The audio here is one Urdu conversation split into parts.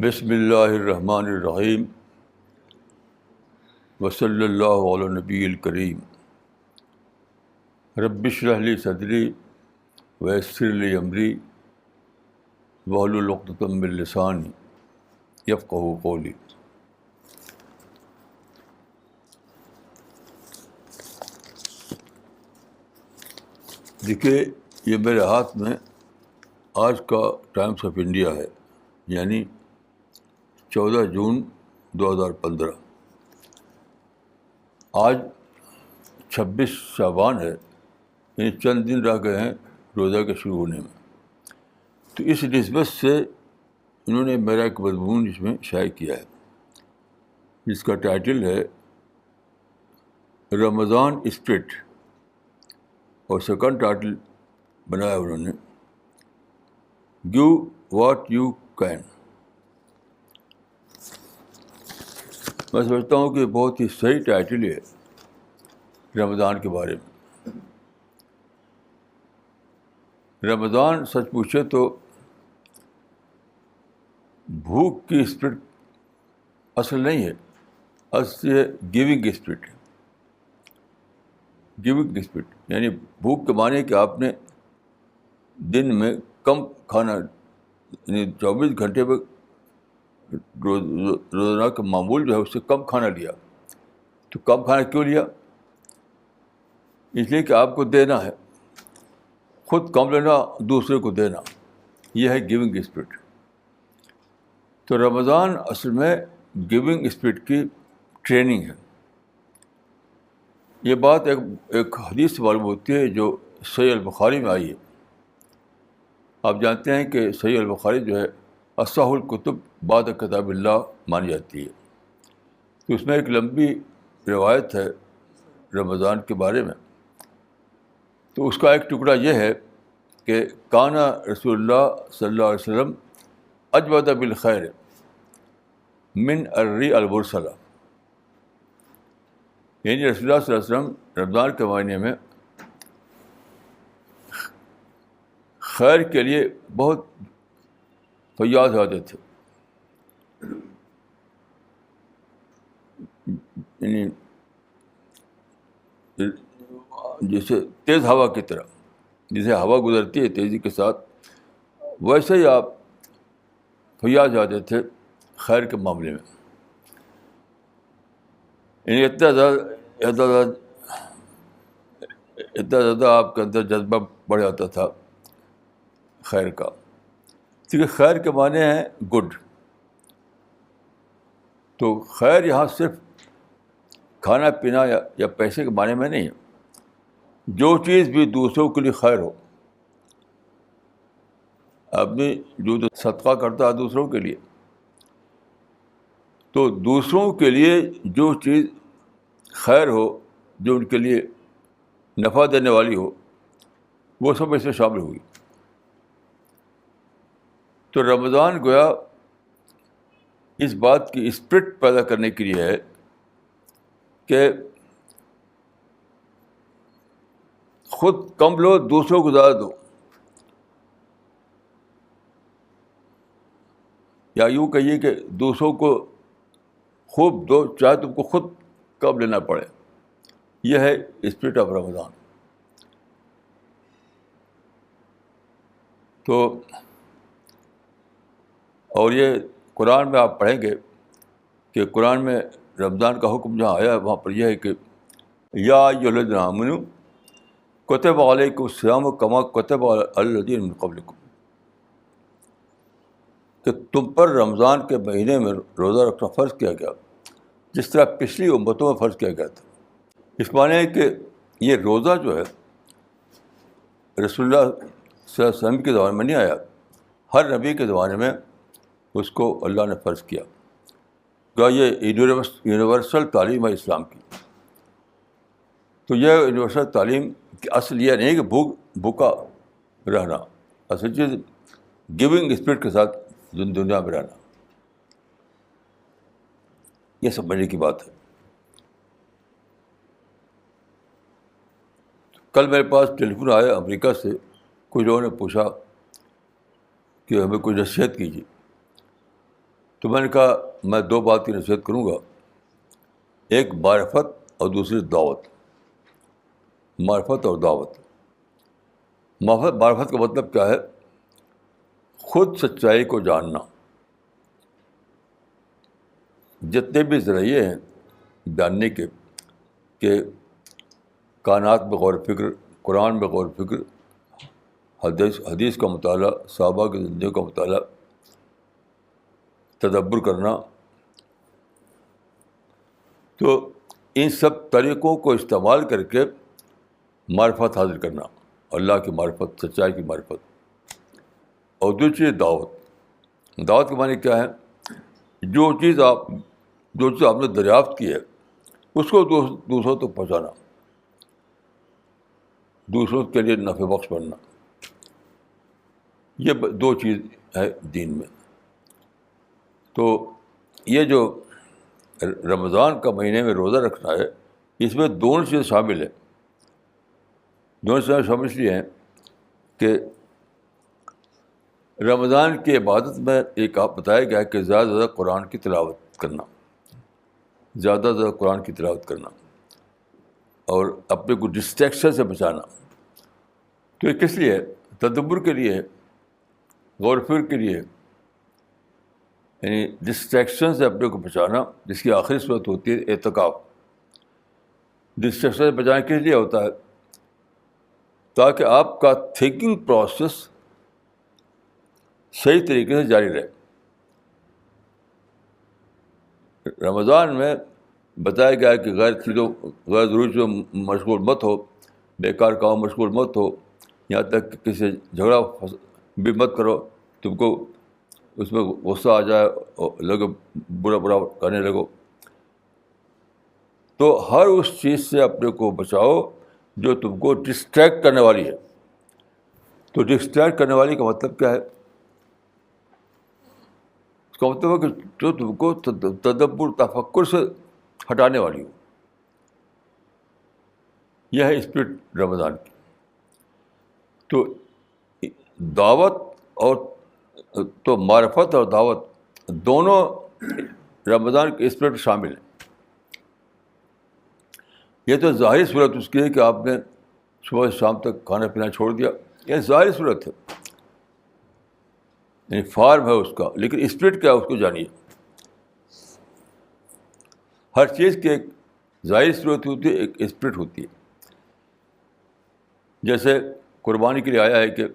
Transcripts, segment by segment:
بسم اللہ الرحمن الرحیم وصلی اللہ علی نبی الکریم رب اشرح لی صدری ویسر لی امری واحلل عقدۃ من لسانی یفقہوا قولی۔ دیکھیے، یہ میرے ہاتھ میں آج کا ٹائمس آف انڈیا ہے، یعنی 14 جون 2015۔ آج 26 شعبان ہے، یعنی چند دن رہ گئے ہیں روزہ کے شروع ہونے میں۔ تو اس نسبت سے انہوں نے میرا ایک مضمون اس میں شائع کیا ہے، جس کا ٹائٹل ہے رمضان اسپرٹ، اور سیکنڈ ٹائٹل بنایا انہوں نے گیو واٹ یو کین۔ میں سمجھتا ہوں کہ بہت ہی صحیح ٹائٹل ہے رمضان کے بارے میں۔ رمضان سچ پوچھے تو بھوک کی اسپرٹ اصل نہیں ہے، اصل یہ گیونگ اسپرٹ ہے۔ گیونگ اسپرٹ یعنی بھوک کے معنی کہ آپ نے دن میں کم کھانا، یعنی 24 گھنٹے میں روزانہ کا معمول جو ہے اس سے کم کھانا لیا۔ تو کم کھانا کیوں لیا؟ اس لیے کہ آپ کو دینا ہے، خود کم لینا، دوسرے کو دینا، یہ ہے گیونگ اسپرٹ۔ تو رمضان اصل میں گیونگ اسپرٹ کی ٹریننگ ہے۔ یہ بات ایک حدیث سے معلوم ہوتی ہے جو صحیح البخاری میں آئی ہے۔ آپ جانتے ہیں کہ صحیح البخاری جو ہے اصح الکتب بعد کتاب اللہ مانی جاتی ہے۔ تو اس میں ایک لمبی روایت ہے رمضان کے بارے میں۔ تو اس کا ایک ٹکڑا یہ ہے کہ کانا رسول اللہ صلی اللہ علیہ وسلم اجود بالخیر من الری المرسلہ، یعنی رسول اللہ صلی اللہ علیہ وسلم رمضان کے مہینے میں خیر کے لیے بہت فیاض ہوتے تھے، یعنی جیسے تیز ہوا کی طرح، جیسے ہوا گزرتی ہے تیزی کے ساتھ، ویسے ہی آپ فیاض ہوتے تھے خیر کے معاملے میں۔ یعنی اتنا زیادہ آپ کے اندر جذبہ بڑھ جاتا تھا خیر کا، کیونکہ خیر کے معنی ہیں گڈ۔ تو خیر یہاں صرف کھانا پینا یا پیسے کے معنی میں نہیں ہے، جو چیز بھی دوسروں کے لیے خیر ہو۔ آدمی جو صدقہ کرتا ہے دوسروں کے لیے، تو دوسروں کے لیے جو چیز خیر ہو، جو ان کے لیے نفع دینے والی ہو، وہ سب اس میں شامل ہوگی۔ تو رمضان گویا اس بات کی اسپرٹ پیدا کرنے کے لیے ہے کہ خود کم لو، دوسروں کو زیادہ دو، یا یوں کہیے کہ دوسروں کو خوب دو، چاہے تم کو خود کم لینا پڑے۔ یہ ہے اسپرٹ آف رمضان۔ تو اور یہ قرآن میں آپ پڑھیں گے کہ قرآن میں رمضان کا حکم جہاں آیا ہے وہاں پر یہ ہے کہ یا ایھا الذین آمنوا کتب علیکم الصیام کما کتب علی الذین من قبلکم، کہ تم پر رمضان کے مہینے میں روزہ رکھنا فرض کیا گیا جس طرح پچھلی امتوں میں فرض کیا گیا تھا۔ اس معنی ہے کہ یہ روزہ جو ہے رسول اللہ صلی اللہ علیہ وسلم کے زمانے میں نہیں آیا، ہر نبی کے زمانے میں اس کو اللہ نے فرض کیا۔ تو یہ یونیورسل تعلیم ہے اسلام کی۔ تو یہ یونیورسل تعلیم کی اصل یہ نہیں کہ بھوکا رہنا، اصل چیز گیونگ اسپرٹ کے ساتھ دنیا میں رہنا، یہ سمجھنے کی بات ہے۔ کل میرے پاس ٹیلی فون آیا امریکہ سے، کچھ لوگوں نے پوچھا کہ ہمیں کوئی نصیحت کیجیے۔ تو میں نے کہا میں دو بات کی نصیحت کروں گا، ایک معرفت اور دوسری دعوت. معرفت اور دعوت. معرفت کا مطلب کیا ہے؟ خود سچائی کو جاننا. جتنے بھی ذرائع ہیں جاننے کے کہ کائنات میں غور و فکر، قرآن میں غور و فکر، حدیث کا مطالعہ، صحابہ کی زندگی کا مطالعہ، تدبر کرنا، تو ان سب طریقوں کو استعمال کر کے معرفت حاصل کرنا، اللہ کی معرفت، سچائی کی معرفت. اور دوسری دعوت. دعوت کے معنی کیا ہے؟ جو چیز آپ نے دریافت کی ہے اس کو دوسروں تک پہنچانا، دوسروں کے لیے نفع بخش بننا. یہ دو چیز ہے دین میں. تو یہ جو رمضان کا مہینے میں روزہ رکھنا ہے، اس میں دونوں چیزیں شامل ہیں. دونوں چیزیں شامل اس لیے ہیں کہ رمضان کی عبادت میں ایک آپ بتایا گیا ہے کہ زیادہ سے زیادہ قرآن کی تلاوت کرنا، زیادہ سے زیادہ قرآن کی تلاوت کرنا اور اپنے کو ڈسٹریکشن سے بچانا. تو یہ کس لیے؟ تدبر کے لیے، غور و فکر کے لیے. یعنی ڈسٹریکشن سے اپنے کو بچانا، جس کی آخری صورت ہوتی ہے اعتکاف. ڈسٹریکشن سے بچانا کس لیے ہوتا ہے؟ تاکہ آپ کا تھنکنگ پروسیس صحیح طریقے سے جاری رہے. رمضان میں بتایا گیا ہے کہ غیر ضروری چیزوں مشغول مت ہو، بیکار کام مشغول مت ہو، یہاں تک کہ کسی سے جھگڑا بھی مت کرو، تم کو اس میں غصہ آ جائے اور لوگ برا کرنے لگو. تو ہر اس چیز سے اپنے کو بچاؤ جو تم کو ڈسٹریکٹ کرنے والی ہے. تو ڈسٹریکٹ کرنے والی کا مطلب کیا ہے؟ اس کا مطلب ہے کہ جو تم کو تدبر، تفکر سے ہٹانے والی ہو. یہ ہے اسپرٹ رمضان کی. تو دعوت اور تو معرفت اور دعوت دونوں رمضان کے اسپرٹ شامل ہیں. یہ تو ظاہری صورت اس کی ہے کہ آپ نے صبح سے شام تک کھانا پینا چھوڑ دیا، یہ ظاہری صورت ہے، یعنی فارم ہے اس کا. لیکن اسپرٹ کیا ہے اس کو جانیے. ہر چیز کی ایک ظاہری صورت ہوتی ہے، ایک اسپرٹ ہوتی ہے. جیسے قربانی کے لیے آیا ہے کہ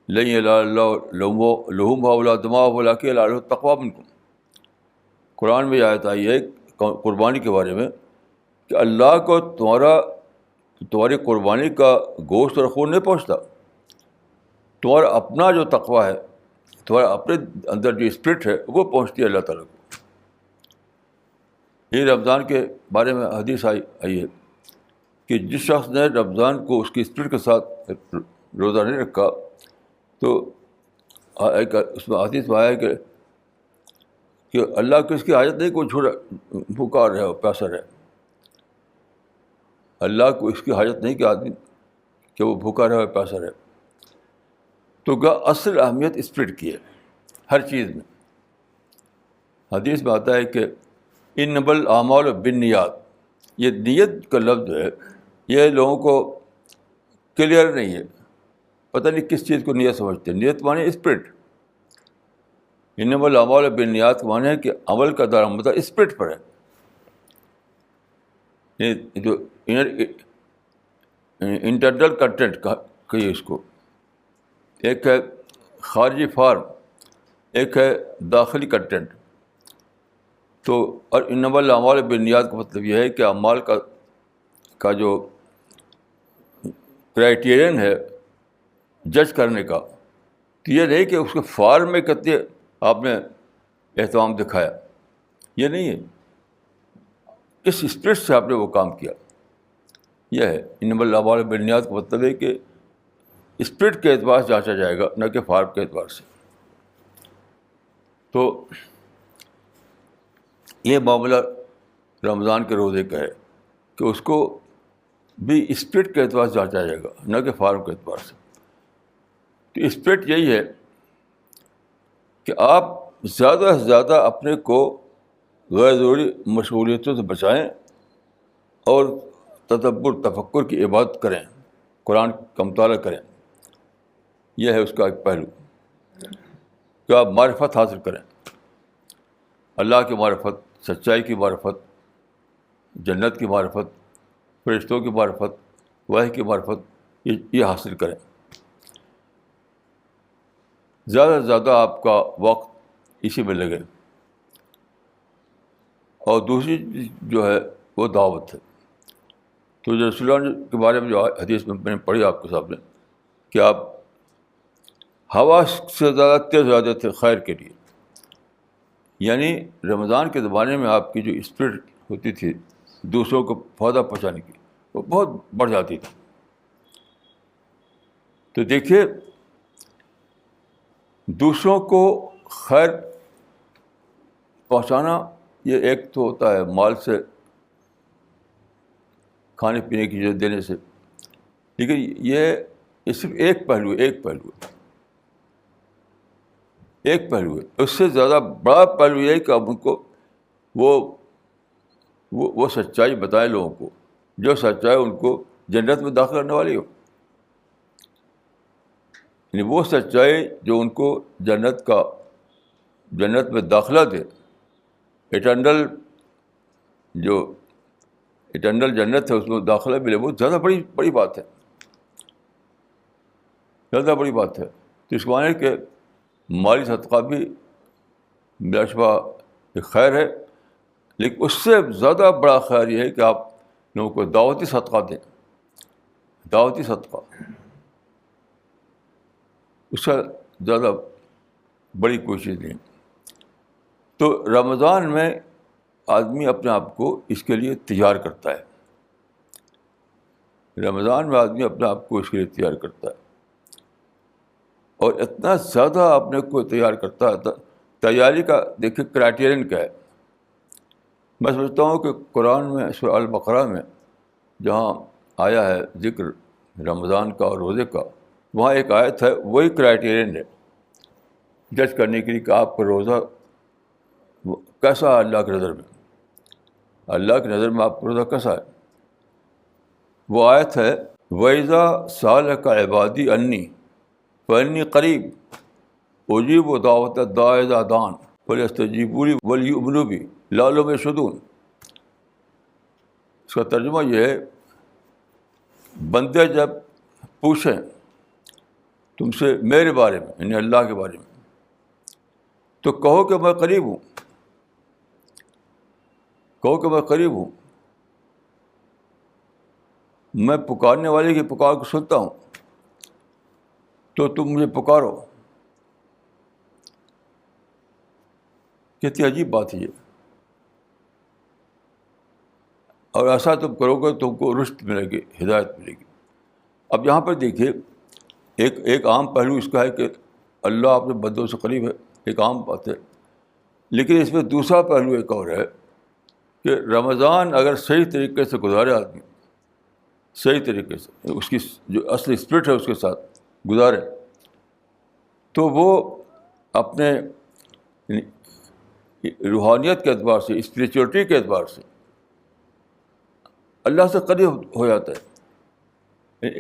لن ینال اللہ لحومها ولا دماؤها ولکن ینالہ التقوی منکم. قرآن میں آیت آئی ہے قربانی کے بارے میں کہ اللہ کو تمہاری قربانی کا گوشت اور خون نہیں پہنچتا، تمہارا اپنا جو تقوی ہے، تمہارا اپنے اندر جو اسپرٹ ہے وہ پہنچتی ہے اللہ تعالیٰ کو. یہ رمضان کے بارے میں حدیث آئی ہے کہ جس شخص نے رمضان کو اس کی اسپرٹ کے ساتھ روزہ نہیں رکھا تو اس میں حدیث میں آیا ہے کہ اللہ کو اس کی حاجت نہیں کوئی چھوڑا بھوکا رہے اور پیاسا رہے. اللہ کو اس کی حاجت نہیں کہ آدمی کہ وہ بھوکا رہے اور پیاسا رہے. تو اصل اہمیت اسپرٹ کی ہے ہر چیز میں. حدیث میں آتا ہے کہ انما الاعمال بالنیات. یہ نیت کا لفظ جو ہے یہ لوگوں کو کلیئر نہیں ہے، پتہ نہیں کس چیز کو نیت سمجھتے ہیں. نیت معنی اسپرٹ. انما الاعمال بالنیات کا معنی ہے کہ عمل کا دارمدار اسپرٹ پر ہے. یہ جو انٹرنل کنٹینٹ کہیے اس کو، ایک ہے خارجی فارم، ایک ہے داخلی کنٹینٹ. تو اور انما الاعمال بالنیات کا مطلب یہ ہے کہ اعمال کا جو کرائیٹیرین ہے جج کرنے کا، تو یہ نہیں کہ اس کے فارم میں کتنے آپ نے اہتمام دکھایا، یہ نہیں ہے. کس اسپرٹ سے آپ نے وہ کام کیا، یہ ہے انما الاعمال بالنیات کا مطلب ہے کہ اسپرٹ کے اعتبار سے جانچا جائے گا، نہ کہ فارم کے اعتبار سے. تو یہ معاملہ رمضان کے روزے کا ہے کہ اس کو بھی اسپرٹ کے اعتبار سے جانچا جائے گا، نہ کہ فارم کے اعتبار سے. تو اسپرٹ یہی ہے کہ آپ زیادہ سے زیادہ اپنے کو غیر ضروری مشغولیتوں سے بچائیں اور تدبر تفکر کی عبادت کریں، قرآن کا مطالعہ کریں. یہ ہے اس کا ایک پہلو کہ آپ معرفت حاصل کریں، اللہ کی معرفت، سچائی کی معرفت، جنت کی معرفت، فرشتوں کی معرفت، وحی کی معرفت، یہ حاصل کریں. زیادہ سے زیادہ آپ کا وقت اسی میں لگے. اور دوسری چیز جو ہے وہ دعوت ہے. تو جو رسول اللہ کے بارے میں جو حدیث میں نے پڑھی آپ کے سامنے کہ آپ ہوا سے زیادہ تیز ہو جاتے تھے خیر کے لیے، یعنی رمضان کے زمانے میں آپ کی جو اسپرٹ ہوتی تھی دوسروں کو فائدہ پہنچانے کی، وہ بہت بڑھ جاتی تھی. تو دیکھیے دوسروں کو خیر پہنچانا یہ ایک تو ہوتا ہے مال سے، کھانے پینے کی چیزیں دینے سے، لیکن یہ صرف ایک پہلو ہے. اس سے زیادہ بڑا پہلو یہ ہے کہ آپ ان کو وہ سچائی بتائیں لوگوں کو، جو سچائی ان کو جنت میں داخل کرنے والی ہو. یعنی وہ سچائی جو ان کو جنت میں داخلہ دے، اٹرنل جنت ہے اس میں داخلہ ملے، وہ زیادہ بڑی بات ہے، زیادہ بڑی بات ہے. تو اس معنی کہ مالی صدقہ بھی بلا شبہ ایک خیر ہے، لیکن اس سے زیادہ بڑا خیر یہ ہے کہ آپ لوگوں کو دعوتی صدقہ دیں. دعوتی صدقہ اس سے زیادہ بڑی کوئی چیز نہیں. تو رمضان میں آدمی اپنے آپ کو اس کے لیے تیار کرتا ہے. رمضان میں آدمی اپنے آپ کو اس کے لیے تیار کرتا ہے، اور اتنا زیادہ اپنے کو تیار کرتا ہے. تیاری کا دیکھیے کرائٹیرین کیا ہے. میں سمجھتا ہوں کہ قرآن میں سورہ البقرہ میں جہاں آیا ہے ذکر رمضان کا اور روزے کا، وہاں ایک آیت ہے، وہی کرائٹیرین ہے جج کرنے کے لیے کہ آپ کا روزہ کیسا ہے اللہ کی نظر میں. اللہ کی نظر میں آپ کا روزہ کیسا ہے؟ وہ آیت ہے وَإِذَا سَأَلَكَ عِبَادِي عَنِّي فَإِنِّي قَرِيبٌ أُجِيبُ دَعْوَةَ الدَّاعِ إِذَا دَعَانِ فَلْيَسْتَجِيبُوا لِي وَلْيُؤْمِنُوا بِي لَعَلَّهُمْ يَرْشُدُونَ. اس کا ترجمہ یہ ہے، بندے جب پوچھیں تم سے میرے بارے میں، یعنی اللہ کے بارے میں، تو کہو کہ میں قریب ہوں. کہو کہ میں قریب ہوں، میں پکارنے والے کی پکار کو سنتا ہوں، تو تم مجھے پکارو. کتنی عجیب بات ہے یہ. اور ایسا تم کرو گے تو تم کو رشد ملے گی، ہدایت ملے گی. اب یہاں پر دیکھیے ایک عام پہلو اس کا ہے کہ اللہ اپنے بندوں سے قریب ہے، ایک عام بات ہے. لیکن اس میں دوسرا پہلو ایک اور ہے کہ رمضان اگر صحیح طریقے سے گزارے آدمی، صحیح طریقے سے اس کی جو اصل اسپرٹ ہے اس کے ساتھ گزارے، تو وہ اپنے روحانیت کے اعتبار سے، اسپریچولیٹی کے اعتبار سے اللہ سے قریب ہو جاتا ہے،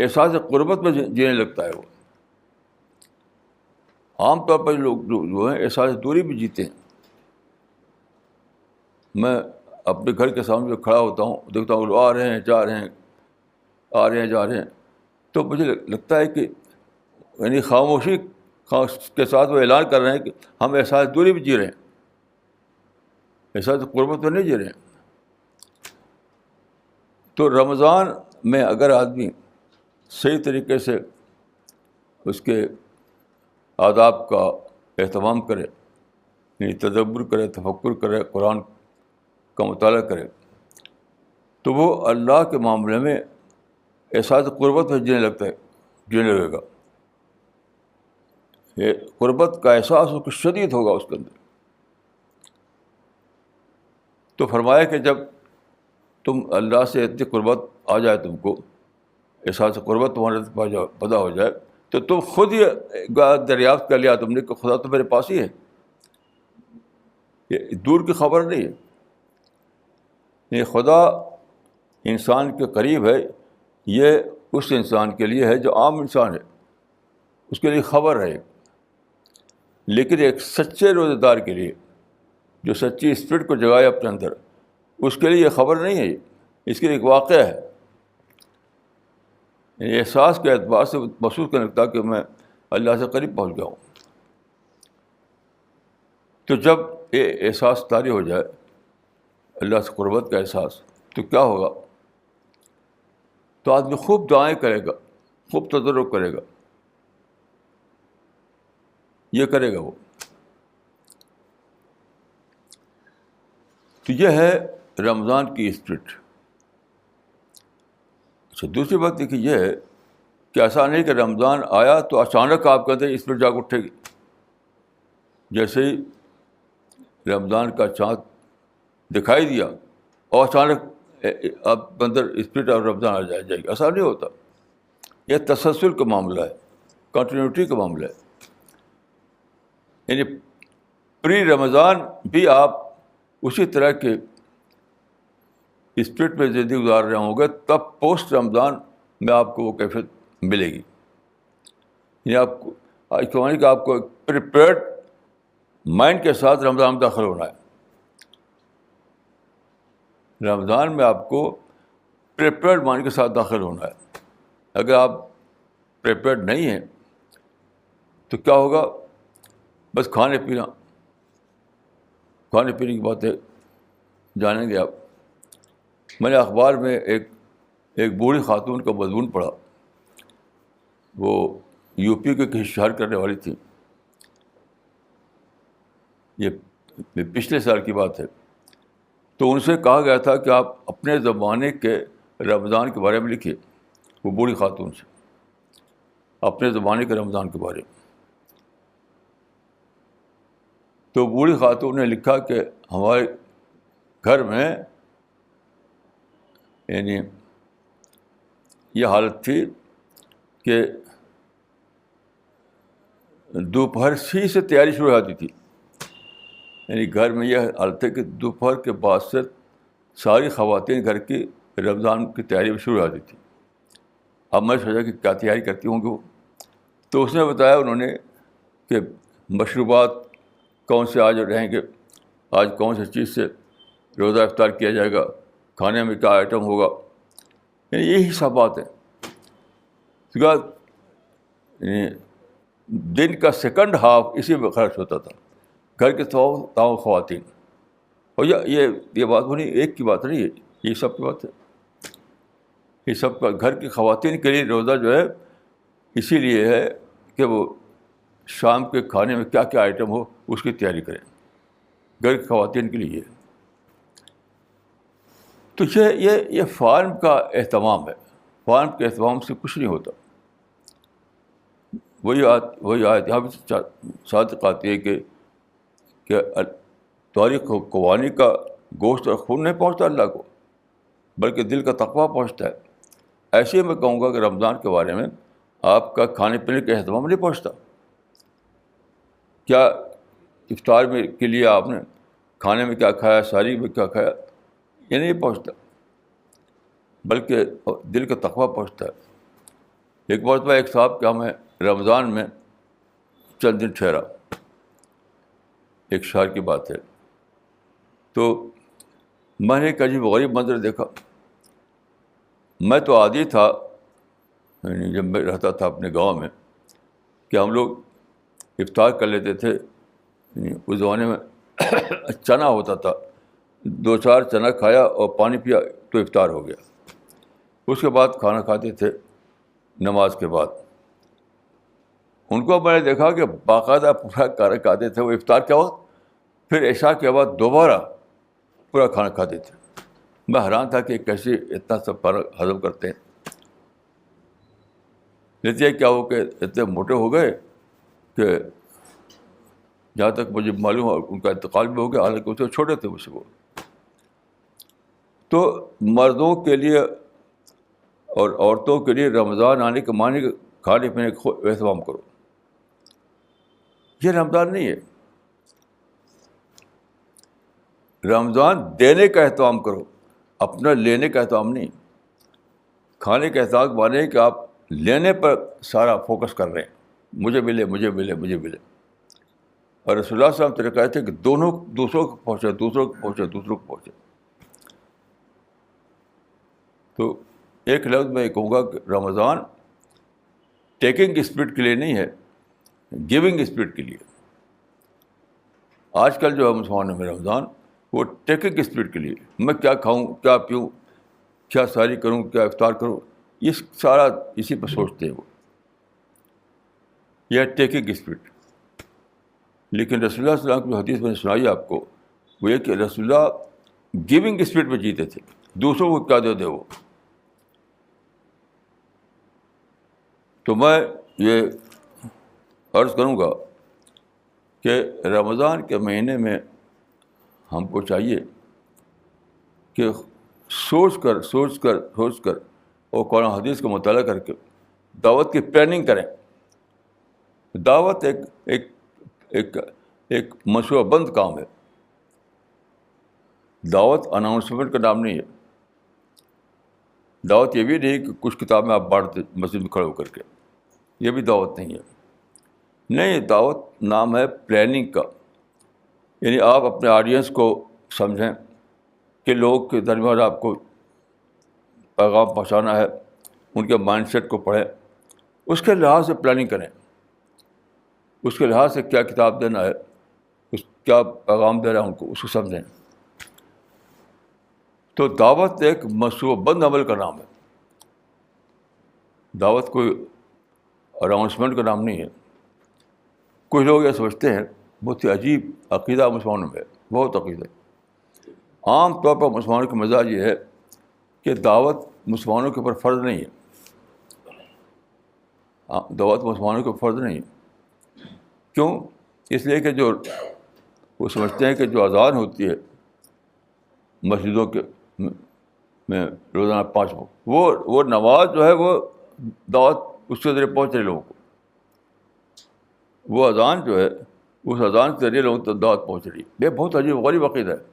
احساس قربت میں جینے لگتا ہے. وہ عام طور پر لوگ جو ہیں احساس دوری بھی جیتے ہیں. میں اپنے گھر کے سامنے کھڑا ہوتا ہوں، دیکھتا ہوں لوگ آ رہے ہیں جا رہے ہیں، تو مجھے لگتا ہے کہ یعنی خاموشی کے ساتھ وہ اعلان کر رہے ہیں کہ ہم احساس دوری بھی جی رہے ہیں، احساس قربت میں نہیں جی رہے ہیں. تو رمضان میں اگر آدمی صحیح طریقے سے اس کے آداب کا اہتمام کرے، یعنی تدبر کرے، تفکر کرے، قرآن کا مطالعہ کرے، تو وہ اللہ کے معاملے میں احساس قربت میں جینے لگے گا. یہ قربت کا احساس اس کو شدید ہوگا اس کے اندر. تو فرمایا کہ جب تم اللہ سے اتنی قربت آ جائے، تم کو احساس قربت تمہارے پیدا ہو جائے، تو تم خود ہی دریافت کر لیا تم نے کہ خدا تو میرے پاس ہی ہے. یہ دور کی خبر نہیں ہے. یہ خدا انسان کے قریب ہے. یہ اس انسان کے لیے ہے جو عام انسان ہے, اس کے لیے خبر ہے. لیکن ایک سچے روزہ دار کے لیے, جو سچی اسپرٹ کو جگائے اپنے اندر, اس کے لیے یہ خبر نہیں ہے, اس کے لیے ایک واقعہ ہے. احساس کے اعتبار سے محسوس کرنے لگتا کہ میں اللہ سے قریب پہنچ گیا ہوں. تو جب یہ احساس طاری ہو جائے, اللہ سے قربت کا احساس, تو کیا ہوگا؟ تو آدمی خوب دعائیں کرے گا, خوب تضرع کرے گا, یہ کرے گا وہ. تو یہ ہے رمضان کی اسپرٹ. اچھا, دوسری بات دیکھیے یہ ہے کہ ایسا نہیں کہ رمضان آیا تو اچانک آپ کہتے ہیں اسپرٹ جاگ اٹھے گی. جیسے ہی رمضان کا چاند دکھائی دیا اور اچانک آپ اندر اسپرٹ اور رمضان آ جائے گی, ایسا نہیں ہوتا. یہ تسلسل کا معاملہ ہے, کنٹینیوٹی کا معاملہ ہے. یعنی پری رمضان بھی آپ اسی طرح کے اسپرٹ میں زندگی گزار رہے ہوں گے, تب پوسٹ رمضان میں آپ کو وہ کیفیت ملے گی. یعنی آپ کو کہ آپ کو پریپیئرڈ مائنڈ کے ساتھ رمضان میں داخل ہونا ہے. رمضان میں آپ کو پریپیئرڈ مائنڈ کے ساتھ داخل ہونا ہے. اگر آپ پریپیئرڈ نہیں ہیں تو کیا ہوگا؟ بس کھانے پینے کی باتیں جانیں گے آپ. میں نے اخبار میں ایک بوڑھی خاتون کا مضمون پڑھا. وہ یو پی کے کسی شہر کرنے والی تھی. یہ پچھلے سال کی بات ہے. تو ان سے کہا گیا تھا کہ آپ اپنے زمانے کے رمضان کے بارے میں لکھیے. وہ بوڑھی خاتون سے اپنے زمانے کے رمضان کے بارے میں. تو بوڑھی خاتون نے لکھا کہ ہمارے گھر میں یعنی یہ حالت تھی کہ دوپہر سے تیاری شروع ہو جاتی تھی. یعنی گھر میں یہ حالت ہے کہ دوپہر کے بعد سے ساری خواتین گھر کی رمضان کی تیاری میں شروع ہو جاتی تھی. اب میں سوچا کہ کیا تیاری کرتی ہوں گی وہ. تو اس نے بتایا انہوں نے کہ مشروبات کون سے آج رہیں گے, آج کون سی چیز سے روزہ افطار کیا جائے گا, کھانے میں کیا آئٹم ہوگا. یعنی یہی سب بات ہے. دن کا سیکنڈ ہاف اسی میں خرچ ہوتا تھا گھر کے تمام خواتین. اور یہ بات نہیں, ایک کی بات نہیں ہے, یہ سب کی بات ہے. یہ سب کا گھر کی خواتین کے لیے روزہ جو ہے اسی لیے ہے کہ وہ شام کے کھانے میں کیا کیا آئٹم ہو اس کی تیاری کریں. گھر کی خواتین کے لیے. تو یہ فارم کا اہتمام ہے. فارم کے اہتمام سے کچھ نہیں ہوتا. وہی آیت یہاں بھی صادق آتی ہے کہ تاریخ قوانی کا گوشت اور خون نہیں پہنچتا اللہ کو, بلکہ دل کا تقویٰ پہنچتا ہے. ایسے میں کہوں گا کہ رمضان کے بارے میں آپ کا کھانے پینے کا اہتمام نہیں پہنچتا. کیا افطار میں کے لیے آپ نے کھانے میں کیا کھایا, سحری میں کیا کھایا, یہ نہیں پہنچتا, بلکہ دل کا تقویٰ پہنچتا ہے. ایک مرتبہ ایک صاحب کیا میں رمضان میں چند دن ٹھہرا, ایک شہر کی بات ہے. تو میں نے ایک عجیب غریب منظر دیکھا. میں تو عادی تھا جب میں رہتا تھا اپنے گاؤں میں کہ ہم لوگ افطار کر لیتے تھے. اس زمانے میں چنا ہوتا تھا, 2-4 چنا کھایا اور پانی پیا تو افطار ہو گیا. اس کے بعد کھانا کھاتے تھے نماز کے بعد. ان کو میں نے دیکھا کہ باقاعدہ پورا کھانا کھاتے تھے وہ افطار کے وقت, پھر عشاء کے بعد دوبارہ پورا کھانا کھاتے تھے. میں حیران تھا کہ کیسے اتنا سب کھانا ہضم کرتے ہیں. نتیجہ کیا ہو کہ اتنے موٹے ہو گئے کہ جہاں تک مجھے معلوم ہے ان کا انتقال بھی ہو گیا, حالانکہ اسے چھوٹے تھے مجھ سے وہ. تو مردوں کے لیے اور عورتوں کے لیے رمضان آنے کے معنی کھانے پینے کا اہتمام کرو. یہ رمضان نہیں ہے. رمضان دینے کا اہتمام کرو، اپنا لینے کا اہتمام نہیں. کھانے کا اہتمام مانے کہ آپ لینے پر سارا فوکس کر رہے ہیں، مجھے ملے مجھے ملے مجھے ملے. اور رسول اللہ صلی اللہ علیہ وسلم طریقہ تھے کہ دونوں دوسروں کو پہنچے دوسروں کو پہنچے دوسروں کو پہنچے. تو ایک لفظ میں یہ کہوں گا کہ رمضان ٹیکنگ اسپرٹ کے لیے نہیں ہے، گیونگ اسپرٹ کے لیے. آج کل جو ہے مسلمانوں میں رمضان وہ ٹیکنگ اسپرٹ کے لیے، میں کیا کھاؤں کیا پیوں کیا ساری کروں کیا افطار کروں، یہ سارا اسی پہ سوچتے ہیں وہ، یہ ٹیکنگ اسپرٹ. لیکن رسول اللہ صلی اللہ علیہ وسلم کی جو حدیث میں نے سنائی آپ کو وہ یہ کہ رسول اللہ گیونگ اسپرٹ میں جیتے تھے، دوسروں کو کیا دے دے وہ. تو میں یہ عرض کروں گا کہ رمضان کے مہینے میں ہم کو چاہیے کہ سوچ کر اور قرآن حدیث کا مطالعہ کر کے دعوت کی پلاننگ کریں. دعوت ایک ایک ایک ایک منصوبہ بند کام ہے. دعوت اناؤنسمنٹ کا نام نہیں ہے. دعوت یہ بھی نہیں کہ کچھ کتابیں آپ بانٹتے مسجد میں کھڑے ہو کر کے، یہ بھی دعوت نہیں ہے. نہیں، دعوت نام ہے پلاننگ کا. یعنی آپ اپنے آڈینس کو سمجھیں کہ لوگ کے درمیان آپ کو پیغام پہنچانا ہے، ان کے مائنڈ سیٹ کو پڑھیں، اس کے لحاظ سے پلاننگ کریں، اس کے لحاظ سے کیا کتاب دینا ہے، کیا پیغام دے رہا ہے ان کو، اس کو سمجھیں. تو دعوت ایک منصوبہ بند عمل کا نام ہے. دعوت کوئی اناؤنسمنٹ کا نام نہیں ہے. کچھ لوگ یہ سمجھتے ہیں، بہت ہی عجیب عقیدہ مسلمانوں میں ہے، بہت عقیدہ. عام طور پر مسلمانوں کا مزاج یہ ہے کہ دعوت مسلمانوں کے اوپر فرض نہیں ہے. دعوت مسلمانوں کے اوپر فرض نہیں ہے. کیوں؟ اس لیے کہ جو وہ سمجھتے ہیں کہ جو اذان ہوتی ہے مسجدوں کے میں روزانہ 5 وقت، وہ نماز جو ہے وہ دعوت اس کے ذریعے پہنچ رہے لوگوں کو. وہ اذان جو ہے اس اذان کے ذریعے لوگوں تک دعوت پہنچ رہی ہے. یہ بہت عجیب غریب عقیدہ ہے.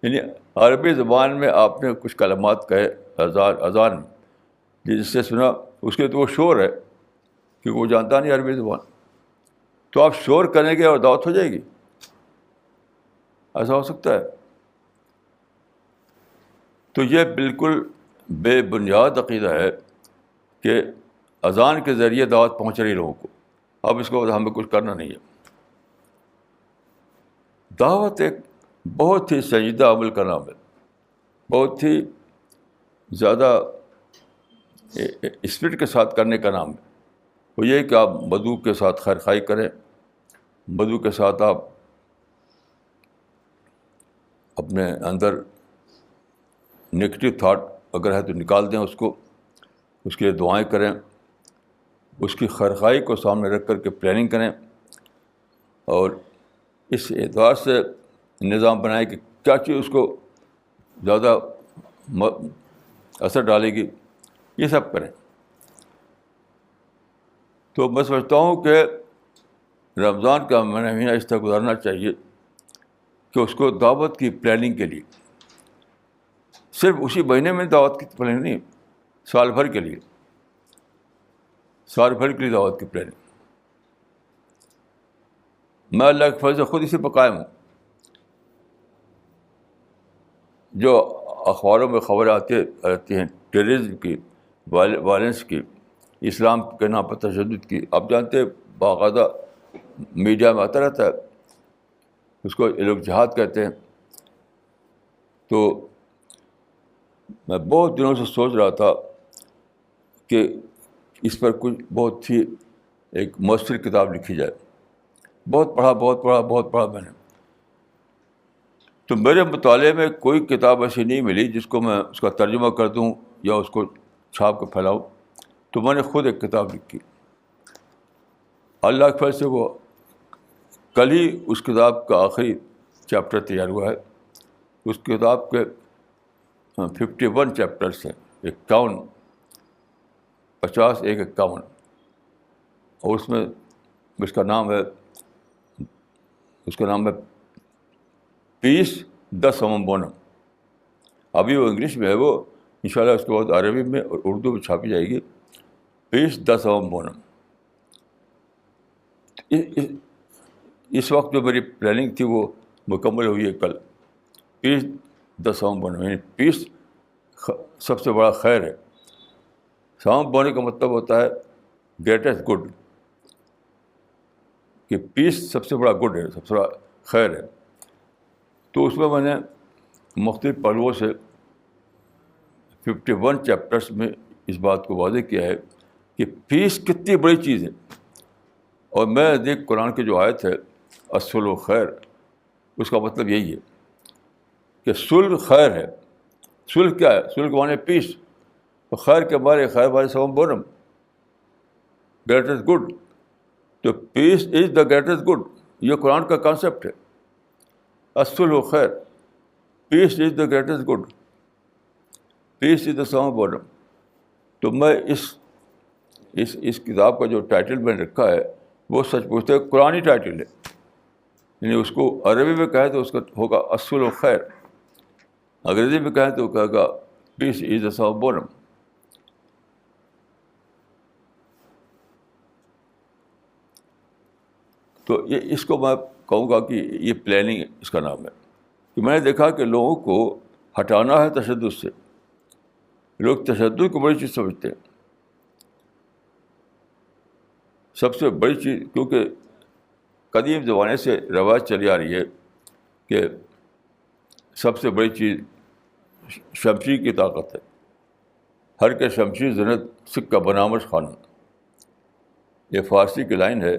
یعنی عربی زبان میں آپ نے کچھ کلمات کہے اذان میں، جس سے سنا اس کے تو وہ شور ہے کیونکہ وہ جانتا نہیں عربی زبان. تو آپ شور کریں گے اور دعوت ہو جائے گی؟ ایسا ہو سکتا ہے؟ تو یہ بالکل بے بنیاد عقیدہ ہے کہ اذان کے ذریعے دعوت پہنچ رہی لوگوں کو، اب اس کو ہمیں کچھ کرنا نہیں ہے. دعوت ایک بہت ہی سنجیدہ عمل کا نام ہے، بہت ہی زیادہ اسپرٹ کے ساتھ کرنے کا نام ہے. وہ یہ کہ آپ بدو کے ساتھ خیر خائی کریں، بدو کے ساتھ آپ اپنے اندر نگیٹو تھاٹ اگر ہے تو نکال دیں اس کو، اس کے لیے دعائیں کریں، اس کی خیر خائی کو سامنے رکھ کر کے پلاننگ کریں، اور اس اعتبار سے نظام بنائیں کہ کیا چیز اس کو زیادہ اثر ڈالے گی، یہ سب کریں. تو میں سمجھتا ہوں کہ رمضان کا مہینہ اس طرح گزارنا چاہیے کہ اس کو دعوت کی پلاننگ کے لیے، صرف اسی مہینے میں دعوت کی پلاننگ نہیں، سال بھر کے لیے، سال بھر کے لیے دعوت کی پلاننگ. میں اللہ کے فضل سے خود اسی پہ قائم ہوں. جو اخباروں میں خبریں آتی رہتی ہیں ٹیررزم کی، وائلنس کی، اسلام کے نام پر تشدد کی، آپ جانتے ہیں باقاعدہ میڈیا میں آتا رہتا ہے، اس کو یہ لوگ جہاد کہتے ہیں. تو میں بہت دنوں سے سوچ رہا تھا کہ اس پر کچھ بہت ہی ایک مؤثر کتاب لکھی جائے. بہت پڑھا میں نے. تو میرے مطالعے میں کوئی کتاب ایسی نہیں ملی جس کو میں اس کا ترجمہ کر دوں یا اس کو چھاپ کے پھیلاؤں. تو میں نے خود ایک کتاب لکھی. اللہ کے فضل سے وہ کل ہی اس کتاب کا آخری چیپٹر تیار ہوا ہے. اس کتاب کے 51 چیپٹرس ہیں، 51، 51، اور اس میں اس کا نام ہے پیس دا سمم بونم. ابھی وہ انگلش میں ہے، وہ انشاءاللہ اس کے بعد عربی میں اور اردو میں چھاپی جائے گی. پیس دا سمم بونم. اس وقت جو میری پلاننگ تھی وہ مکمل ہوئی ہے کل. پیس دا سمم بونم یعنی پیس سب سے بڑا خیر ہے. سمم بونے کا مطلب ہوتا ہے گریٹسٹ گڈ، کہ پیس سب سے بڑا گڈ ہے، سب سے بڑا خیر ہے. تو اس میں نے مختلف پہلوؤں سے 51 چیپٹرس میں اس بات کو واضح کیا ہے کہ پیس کتنی بڑی چیز ہے. اور میں دیکھ قرآن کی جو آیت ہے الصلح خیر، اس کا مطلب یہی ہے کہ صلح خیر ہے. صلح کیا ہے؟ صلح کے معنی پیس. تو خیر کے بارے خیر بارے سمم بونم، گریٹسٹ گڈ. تو پیس از دا گریٹسٹ گڈ، یہ قرآن کا کانسیپٹ ہے. الصلح خیر، پیس از دا گریٹسٹ گڈ، پیس از دا سمم بونم. تو میں اس کتاب کا جو ٹائٹل میں نے رکھا ہے وہ سچ پوچھتے قرآنی ٹائٹل ہے. یعنی اس کو عربی میں کہیں تو اس کا ہوگا الصلح خیر، انگریزی میں کہیں تو کہے گا پیس از دا سمم بونم. تو اس کو میں کہوں گا کہ یہ پلاننگ اس کا نام ہے. کہ میں نے دیکھا کہ لوگوں کو ہٹانا ہے تشدد سے. لوگ تشدد کو بڑی چیز سمجھتے ہیں، سب سے بڑی چیز، کیونکہ قدیم زمانے سے روایت چلی آ رہی ہے کہ سب سے بڑی چیز شمشیر کی طاقت ہے. ہر کے شمشیر زند سکہ بنامش خانم. یہ فارسی کی لائن ہے،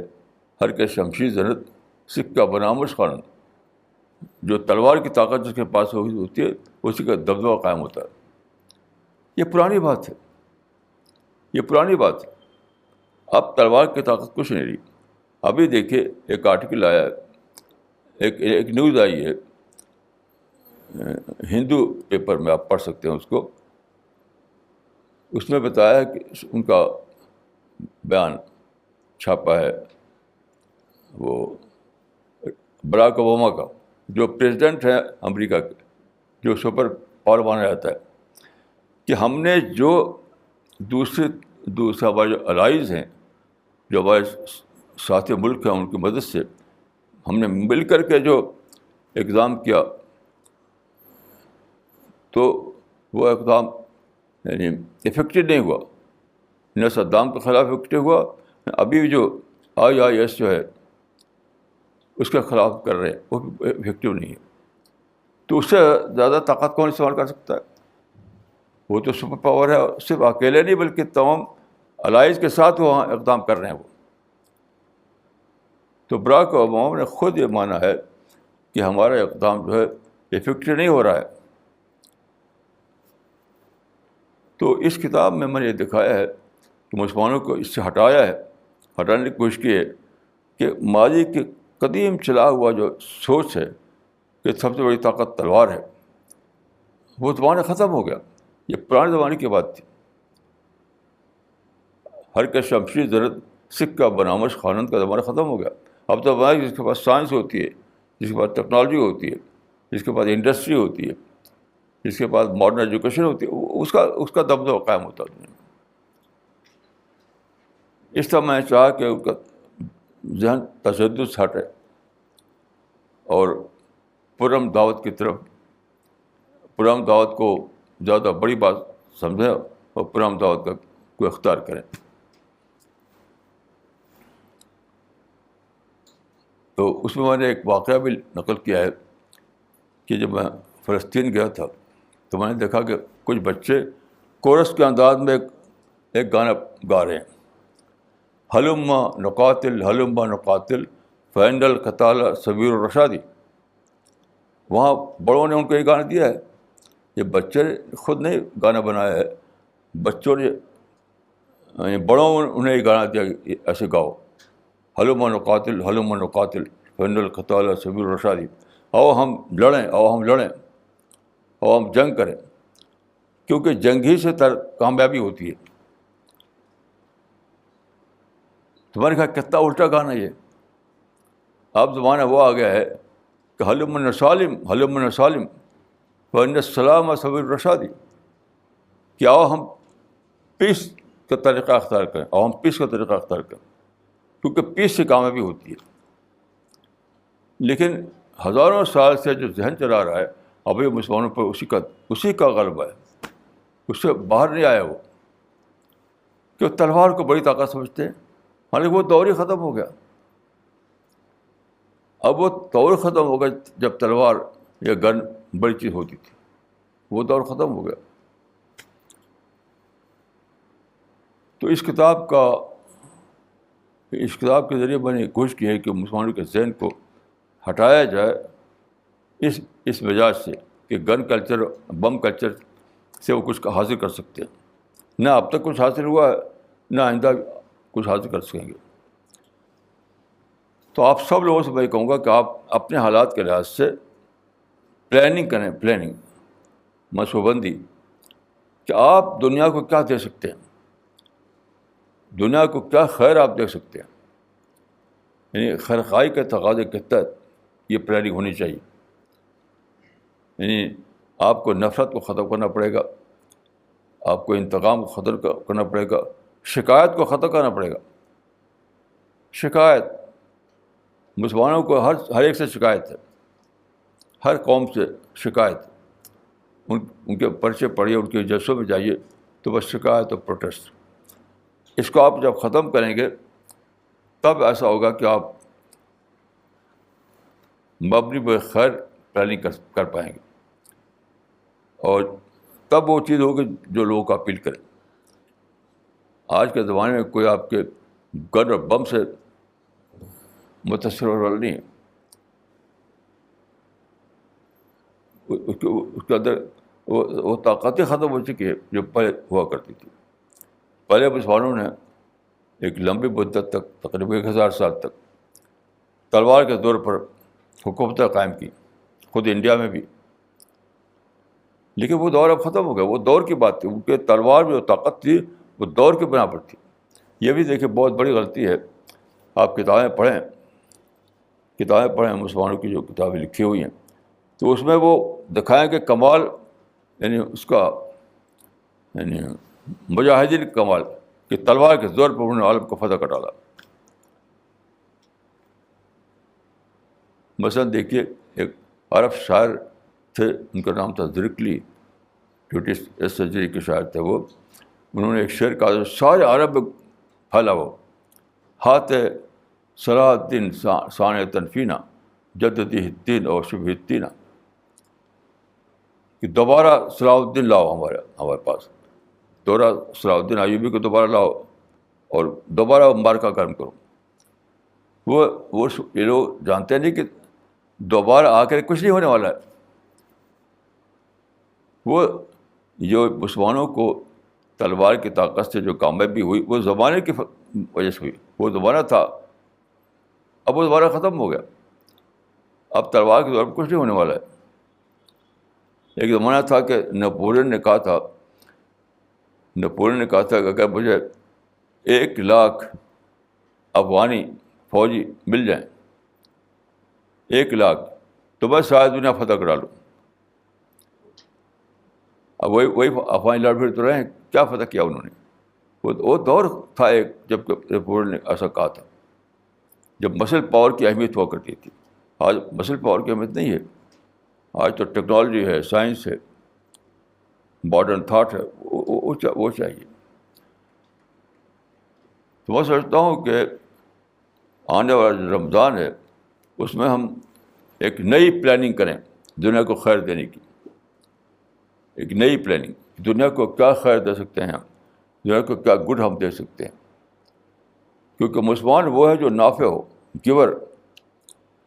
ہر کے شمشیر زند سکہ بنامش خانم. جو تلوار کی طاقت جس کے پاس ہوتی ہے اسی کا دبدبہ قائم ہوتا ہے. یہ پرانی بات ہے، یہ پرانی بات ہے. اب تلوار کی طاقت کچھ نہیں رہی. ابھی دیکھیے ایک آرٹیکل آیا ہے، ایک نیوز آئی ہے ہندو پیپر میں، آپ پڑھ سکتے ہیں اس کو. اس میں بتایا ہے کہ ان کا بیان چھاپا ہے وہ براک اوباما کا، جو پریزیڈنٹ ہے امریکہ کے، جو سپر پاور مانا جاتا ہے، کہ ہم نے جو دوسرے ہمارے جو الائز ہیں، جو ہمارے ساتھی ملک ہیں، ان کی مدد سے ہم نے مل کر کے جو اقدام کیا، تو وہ اقدام یعنی افیکٹو نہیں ہوا. نہ صدام کے خلاف افیکٹو ہوا، ابھی بھی جو IIS جو ہے اس کے خلاف کر رہے ہیں وہ بھی افیکٹو نہیں ہے. تو اس سے زیادہ طاقت کون استعمال کر سکتا ہے؟ وہ تو سپر پاور ہے. صرف اکیلے نہیں بلکہ تمام الائز کے ساتھ وہ اقدام کر رہے ہیں. وہ تو براک اوباما نے خود یہ مانا ہے کہ ہمارا اقدام جو ہے افیکٹو نہیں ہو رہا ہے. تو اس کتاب میں نے یہ دکھایا ہے کہ مسلمانوں کو اس سے ہٹانے کی کوشش کی ہے کہ ماضی کی قدیم چلا ہوا جو سوچ ہے کہ سب سے بڑی طاقت تلوار ہے، وہ زمانہ ختم ہو گیا. یہ پرانے زمانے کی بات تھی. ہر کے شمشیر زند سکہ بنامش خانند کا زمانہ ختم ہو گیا. اب تو جس کے پاس سائنس ہوتی ہے، جس کے پاس ٹیکنالوجی ہوتی ہے، جس کے پاس انڈسٹری ہوتی ہے، جس کے پاس ماڈرن ایجوکیشن ہوتی ہے، اس کا دبدبہ قائم ہوتا ہے دنیا میں. اس طرح میں نے چاہا کہ ان کا ذہن تشدد سے ہٹے اور پرم دعوت کی طرف، پرم دعوت کو زیادہ بڑی بات سمجھیں اور پرم دعوت کا کو اختیار کریں. تو اس میں نے ایک واقعہ بھی نقل کیا ہے کہ جب میں فلسطین گیا تھا تو میں نے دیکھا کہ کچھ بچے کورس کے انداز میں ایک گانا گا رہے ہیں، ہلما نقاتل فإن القتال سبیل الرشادی. وہاں بڑوں نے ان کو یہ گانا دیا ہے. یہ بچے خود نہیں گانا بنایا ہے، بچوں نے یعنی بڑوں انہیں یہ گانا دیا کہ ایسے گاؤ، ہلما نقاتل فإن القتال سبیل الرشادی. آؤ ہم لڑیں، آؤ ہم جنگ کریں، کیونکہ جنگ ہی سے کامیابی ہوتی ہے. تمہارے کہا کتنا الٹا گانا یہ. اب زمانہ وہ آ گیا ہے کہ حلم سالم حلم سالم فإن السلام سبیل الرشاد، کہ آؤ ہم پیس کا طریقہ اختیار کریں، اور ہم پیس کا طریقہ اختیار کریں، کیونکہ پیس سے کامیابی ہوتی ہے. لیکن ہزاروں سال سے جو ذہن چلا رہا ہے ابھی مسلمانوں پر اسی کا غلبہ ہے، اس سے باہر نہیں آیا وہ، کہ تلوار کو بڑی طاقت سمجھتے ہیں. حالانکہ وہ دور ہی ختم ہو گیا. اب وہ دور ختم ہو گیا جب تلوار یا گن بڑی چیز ہوتی تھی، وہ دور ختم ہو گیا. تو اس کتاب کے ذریعے میں نے کوشش کی ہے کہ مسلمانوں کے ذہن کو ہٹایا جائے اس مزاج سے کہ گن کلچر، بم کلچر سے وہ کچھ حاصل کر سکتے ہیں. نہ اب تک کچھ حاصل ہوا ہے، نہ آئندہ کچھ حاصل کر سکیں گے. تو آپ سب لوگوں سے میں کہوں گا کہ آپ اپنے حالات کے لحاظ سے پلاننگ کریں، پلاننگ، منصوبہ بندی، کہ آپ دنیا کو کیا دے سکتے ہیں، دنیا کو کیا خیر آپ دے سکتے ہیں. یعنی خیرخواہی کے تقاضے کے تحت یہ پلاننگ ہونی چاہیے. یعنی آپ کو نفرت کو ختم کرنا پڑے گا، آپ کو انتقام کو ختم کرنا پڑے گا، شکایت کو ختم کرنا پڑے گا. شکایت، مسلمانوں کو ہر ایک سے شکایت ہے، ہر قوم سے شکایت. ان کے پرچے پڑھیے، ان کے جلسوں میں جائیے تو بس شکایت اور پروٹیسٹ. اس کو آپ جب ختم کریں گے تب ایسا ہوگا کہ آپ مبنی بر خیر پلاننگ کر پائیں گے، اور تب وہ چیز ہوگی جو لوگوں کو اپیل کرے. آج کے زمانے میں کوئی آپ کے گن اور بم سے متاثر والا نہیں ہے. اس کے اندر وہ طاقتیں ختم ہو چکی ہے جو پہلے ہوا کرتی تھی. پہلے مسلمانوں نے ایک لمبی مدت تک، تقریباً 1000 سال تک تلوار کے زور پر حکومتیں قائم کی، خود انڈیا میں بھی. لیکن وہ دور اب ختم ہو گیا. وہ دور کی بات تھی، ان کے تلوار میں جو طاقت تھی وہ دور کی بنا پر تھی. یہ بھی دیکھیں بہت بڑی غلطی ہے. آپ کتابیں پڑھیں مسلمانوں کی جو کتابیں لکھی ہوئی ہیں، تو اس میں وہ دکھائیں کہ کمال، یعنی اس کا یعنی مجاہدین کمال، کہ تلوار کے زور پر انہوں نے عالم کو فتح کر ڈالا. مثلاً دیکھیے، ایک عرب شاعر تھے، ان کا نام تھا زرکلی، 20 سنچری کے شاعر تھے وہ. انہوں نے ایک شعر کہا سارے عرب میں پھیلا وہ، ہاتھ صلاح الدین ثانی تنفینہ جدتی الدین اور شبہ الدینہ، کہ دوبارہ صلاح الدین لاؤ ہمارے پاس، دوبارہ صلاح الدین ایوبی کو دوبارہ لاؤ اور دوبارہ مارکا گرم کرو. وہ یہ لوگ جانتے نہیں کہ دوبارہ آ کر کچھ نہیں ہونے والا ہے. وہ جو مسلمانوں کو تلوار کی طاقت سے جو کامیابی ہوئی وہ زمانے کی وجہ سے ہوئی. وہ زمانہ تھا، اب وہ زمانہ ختم ہو گیا. اب تلوار کے دور میں کچھ نہیں ہونے والا ہے. ایک زمانہ تھا کہ نپولین نے کہا تھا کہ اگر مجھے 1,00,000 افغانی فوجی مل جائیں، 1,00,000، تو میں شاید دنیا فتح کر ڈالوں. اب وہی افغانی لڑ پھر تو رہے ہیں، کیا فتح کیا انہوں نے. وہ دور تھا ایک جب نپولین نے ایسا کہا تھا، جب مسل پاور کی اہمیت ہوا کرتی تھی. آج مسل پاور کی اہمیت نہیں ہے. آج تو ٹیکنالوجی ہے، سائنس ہے، ماڈرن تھاٹ ہے، وہ چاہیے. تو میں سمجھتا ہوں کہ آنے والا جو رمضان ہے اس میں ہم ایک نئی پلاننگ کریں دنیا کو خیر دینے کی. ایک نئی پلاننگ، دنیا کو کیا خیر دے سکتے ہیں ہم، دنیا کو کیا گڈ ہم دے سکتے ہیں. کیونکہ مسلمان وہ ہے جو نافع ہو، گیور.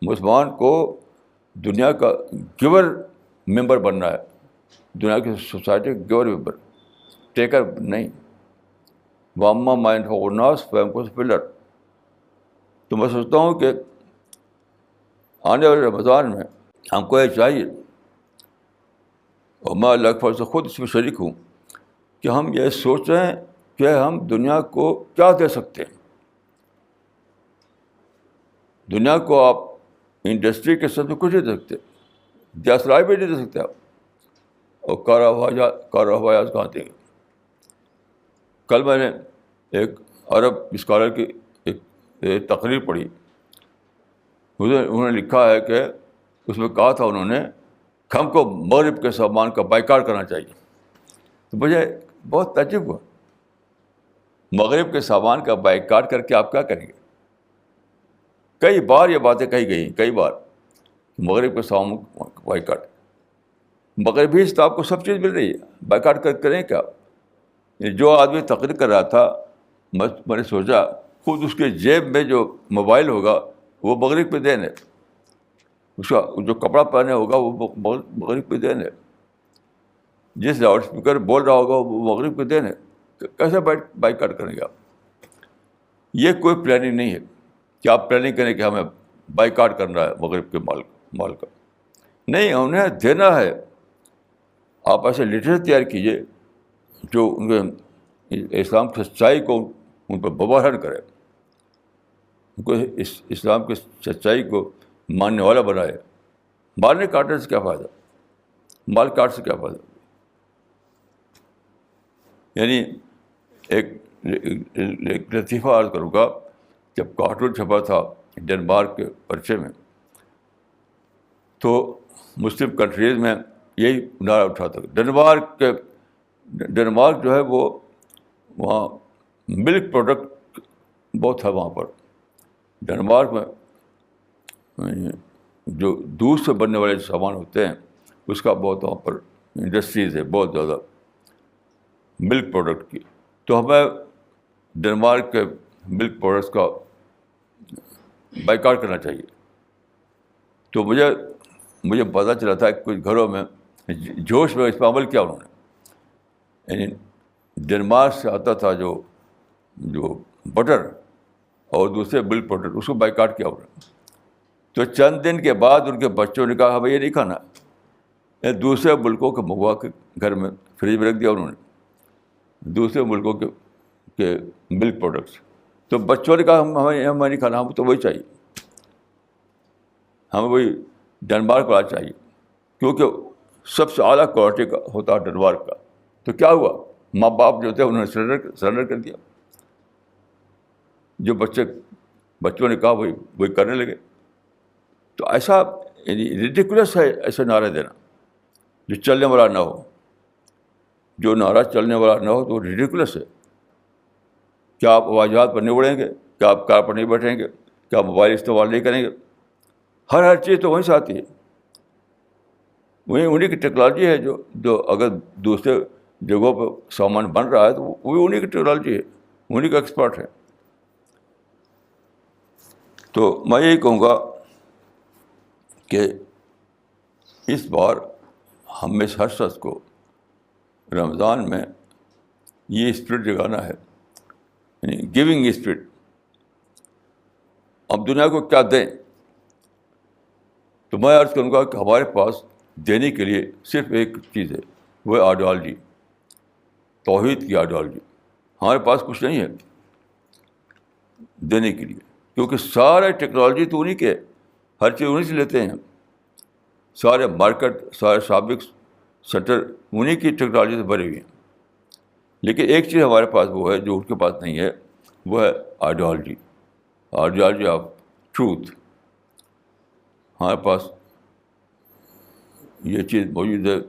مسلمان کو دنیا کا گیور ممبر بننا ہے، دنیا کی سوسائٹی کا گیور ممبر، ٹیکر نہیں. واما مائنڈ ہو ناس فیم کو پلر. تو میں سوچتا ہوں کہ آنے والے رمضان میں ہم کو یہ چاہیے، اور میں اللہ کے فضل سے خود اس میں شریک ہوں، کہ ہم یہ سوچیں کہ ہم دنیا کو کیا دے سکتے ہیں. دنیا کو آپ انڈسٹری کے ساتھ کچھ نہیں دے سکتے, دیاسرائی بھی نہیں دے سکتے آپ, اور کارواجات کہاں دیں گے. کل میں نے ایک عرب اسکالر کی ایک تقریر پڑھی. انہوں نے لکھا ہے کہ اس میں کہا تھا انہوں نے کہ ہم کو مغرب کے سامان کا بائیکاٹ کرنا چاہیے. تو مجھے بہت تعجب ہوا, مغرب کے سامان کا بائیکاٹ کر کے آپ کیا کریں گے؟ کئی بار یہ باتیں کہی گئی, کئی بار, مغرب کے سامان کا بائیکاٹ. مغربی سے تو آپ کو سب چیز مل رہی ہے, بائیکاٹ کریں کیا؟ جو آدمی تقریر کر رہا تھا, میں نے سوچا خود اس کے جیب میں جو موبائل ہوگا وہ مغرب پہ دین ہے, اس کا جو کپڑا پہنے ہوگا وہ مغرب پہ دین ہے, جس لاؤڈ اسپیکر بول رہا ہوگا وہ مغرب پہ دین ہے. کیسے بائیکاٹ کریں گے آپ؟ یہ کوئی پلاننگ نہیں ہے کہ آپ پلاننگ کریں کہ ہمیں بائیکاٹ کرنا ہے مغرب کے مال کا. نہیں, انہیں دینا ہے. آپ ایسے لٹریچر تیار کیجیے جو ان کے اسلام کی سچائی کو ان پر ببرہن کرے, ان کو اسلام کی سچائی کو ماننے والا بنائے. مارنے کاٹنے سے کیا فائدہ, مال کاٹ سے کیا فائدہ؟ یعنی ایک لطیفہ عرض کروں گا, جب کارٹون چھپا تھا ڈنمارک کے پرچے میں, تو مسلم کنٹریز میں یہی نعرہ اٹھا تھا. ڈنمارک جو ہے وہ وہاں ملک پروڈکٹ بہت ہے وہاں پر. ڈنمارک میں جو دودھ سے بننے والے سامان ہوتے ہیں اس کا بہت وہاں پر انڈسٹریز ہے, بہت زیادہ ملک پروڈکٹ کی. تو ہمیں ڈنمارک کے ملک پروڈکٹس کا بائیکاٹ کرنا چاہیے. تو مجھے پتہ چلا تھا کہ کچھ گھروں میں جوش میں اس پہ عمل کیا انہوں نے. یعنی ڈنمارک سے آتا تھا جو بٹر اور دوسرے ملک پروڈکٹ, اس کو بائیکاٹ کیا انہوں نے. تو چند دن کے بعد ان کے بچوں نے کہا ہمیں یہ نہیں کھانا, دوسرے ملکوں کے منگوا کے گھر میں فریج میں رکھ دیا انہوں نے, دوسرے ملکوں کے ملک پروڈکٹس. تو بچوں نے کہا ہمیں نہیں کھانا, ہم تو وہی چاہیے, ہمیں وہی ڈنمارک والا چاہیے, کیونکہ سب سے اعلیٰ کوالٹی کا ہوتا ہے ڈنمارک کا. تو کیا ہوا, ماں باپ جو تھے انہوں نے سرنڈر کر دیا. جو بچوں نے کہا وہی کرنے لگے. تو ایسا یعنی ریڈیکولس ہے ایسا نعرہ دینا جو چلنے والا نہ ہو. جو نعرہ چلنے والا نہ ہو تو ریڈیکولس ہے. کیا آپ ہوائی پر نہیں اڑیں گے؟ کیا آپ کار پر نہیں بیٹھیں گے؟ کیا موبائل استعمال نہیں کریں گے؟ ہر چیز تو وہیں سے آتی ہے. وہیں انہیں کی ٹیکنالوجی ہے جو اگر دوسرے جگہوں پہ سامان بن رہا ہے تو وہ انہیں کی ٹیکنالوجی ہے, انہیں کا ایکسپرٹ ہے. تو میں یہی کہوں گا کہ اس بار ہم میں ہر شخص کو رمضان میں یہ اسپرٹ جگانا ہے, یعنی گیونگ اسپرٹ. اب دنیا کو کیا دیں؟ تو میں عرض کروں گا کہ ہمارے پاس دینے کے لیے صرف ایک چیز ہے, وہ ہے آئیڈیالوجی, توحید کی آئیڈیالوجی. ہمارے پاس کچھ نہیں ہے دینے کے لیے, کیونکہ سارے ٹیکنالوجی تو انہیں کے, ہر چیز انہیں سے لیتے ہیں. سارے مارکیٹ, سارے سابق سیکٹر انہیں کی ٹیکنالوجی سے بھرے ہوئے ہیں. لیکن ایک چیز ہمارے پاس وہ ہے جو ان کے پاس نہیں ہے, وہ ہے آئیڈیالوجی, آئیڈیالوجی آف ٹروتھ. ہمارے پاس یہ چیز موجود ہے.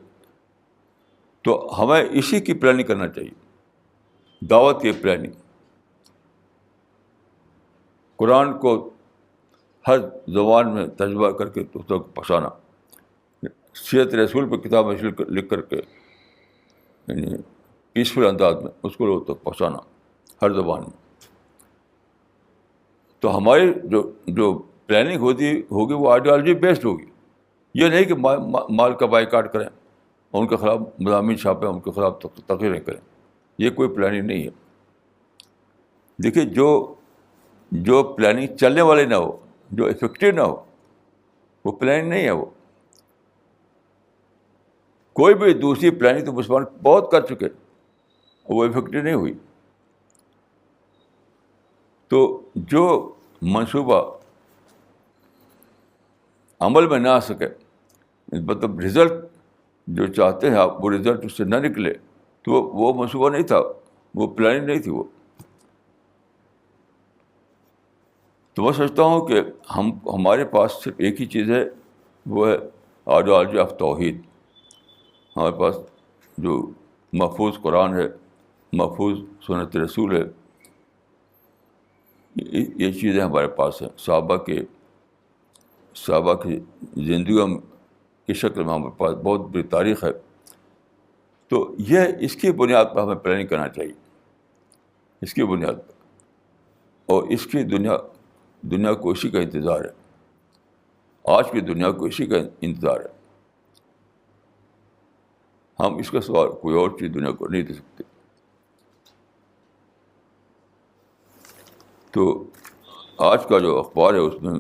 تو ہمیں اسی کی پلاننگ کرنا چاہیے, دعوت کی پلاننگ. قرآن کو ہر زبان میں ترجمہ کر کے اس کو پہنچانا, سیرت رسول پہ کتاب لکھ کر کے یعنی پیسفل انداز میں اس کو لوگوں تک پہنچانا ہر زبان میں. تو ہماری جو پلاننگ ہوگی وہ آئیڈیالوجی بیسڈ ہوگی. یہ نہیں کہ مال کا بائیکاٹ کریں اور ان کے خلاف مضامین چھاپیں, ان کے خلاف تقریریں کریں. یہ کوئی پلاننگ نہیں ہے. دیکھیے جو پلاننگ چلنے والی نہ ہو, جو افیکٹو نہ ہو, وہ پلاننگ نہیں ہے. کوئی بھی دوسری پلاننگ تو مسلمان بہت کر چکے, وہ افیکٹو نہیں ہوئی. تو جو منصوبہ عمل میں نہ آ سکے, مطلب رزلٹ جو چاہتے ہیں آپ وہ رزلٹ اس سے نہ نکلے, تو وہ منصوبہ نہیں تھا, وہ پلاننگ نہیں تھی وہ. تو میں سمجھتا ہوں کہ ہمارے پاس صرف ایک ہی چیز ہے, وہ ہے آئیڈیالوجی آف توحید. ہمارے پاس جو محفوظ قرآن ہے, محفوظ سنت رسول ہے, یہ چیزیں ہمارے پاس ہیں. صحابہ کی زندگیوں کی شکل میں ہمارے پاس بہت بڑی تاریخ ہے. تو اس کی بنیاد پر ہمیں پلاننگ کرنا چاہیے, اس کی بنیاد پر. اور اس کی دنیا کو اسی کا انتظار ہے, آج کی دنیا کو اسی کا انتظار ہے. ہم اس کا سوال کوئی اور چیز دنیا کو نہیں دے سکتے. تو آج کا جو اخبار ہے اس میں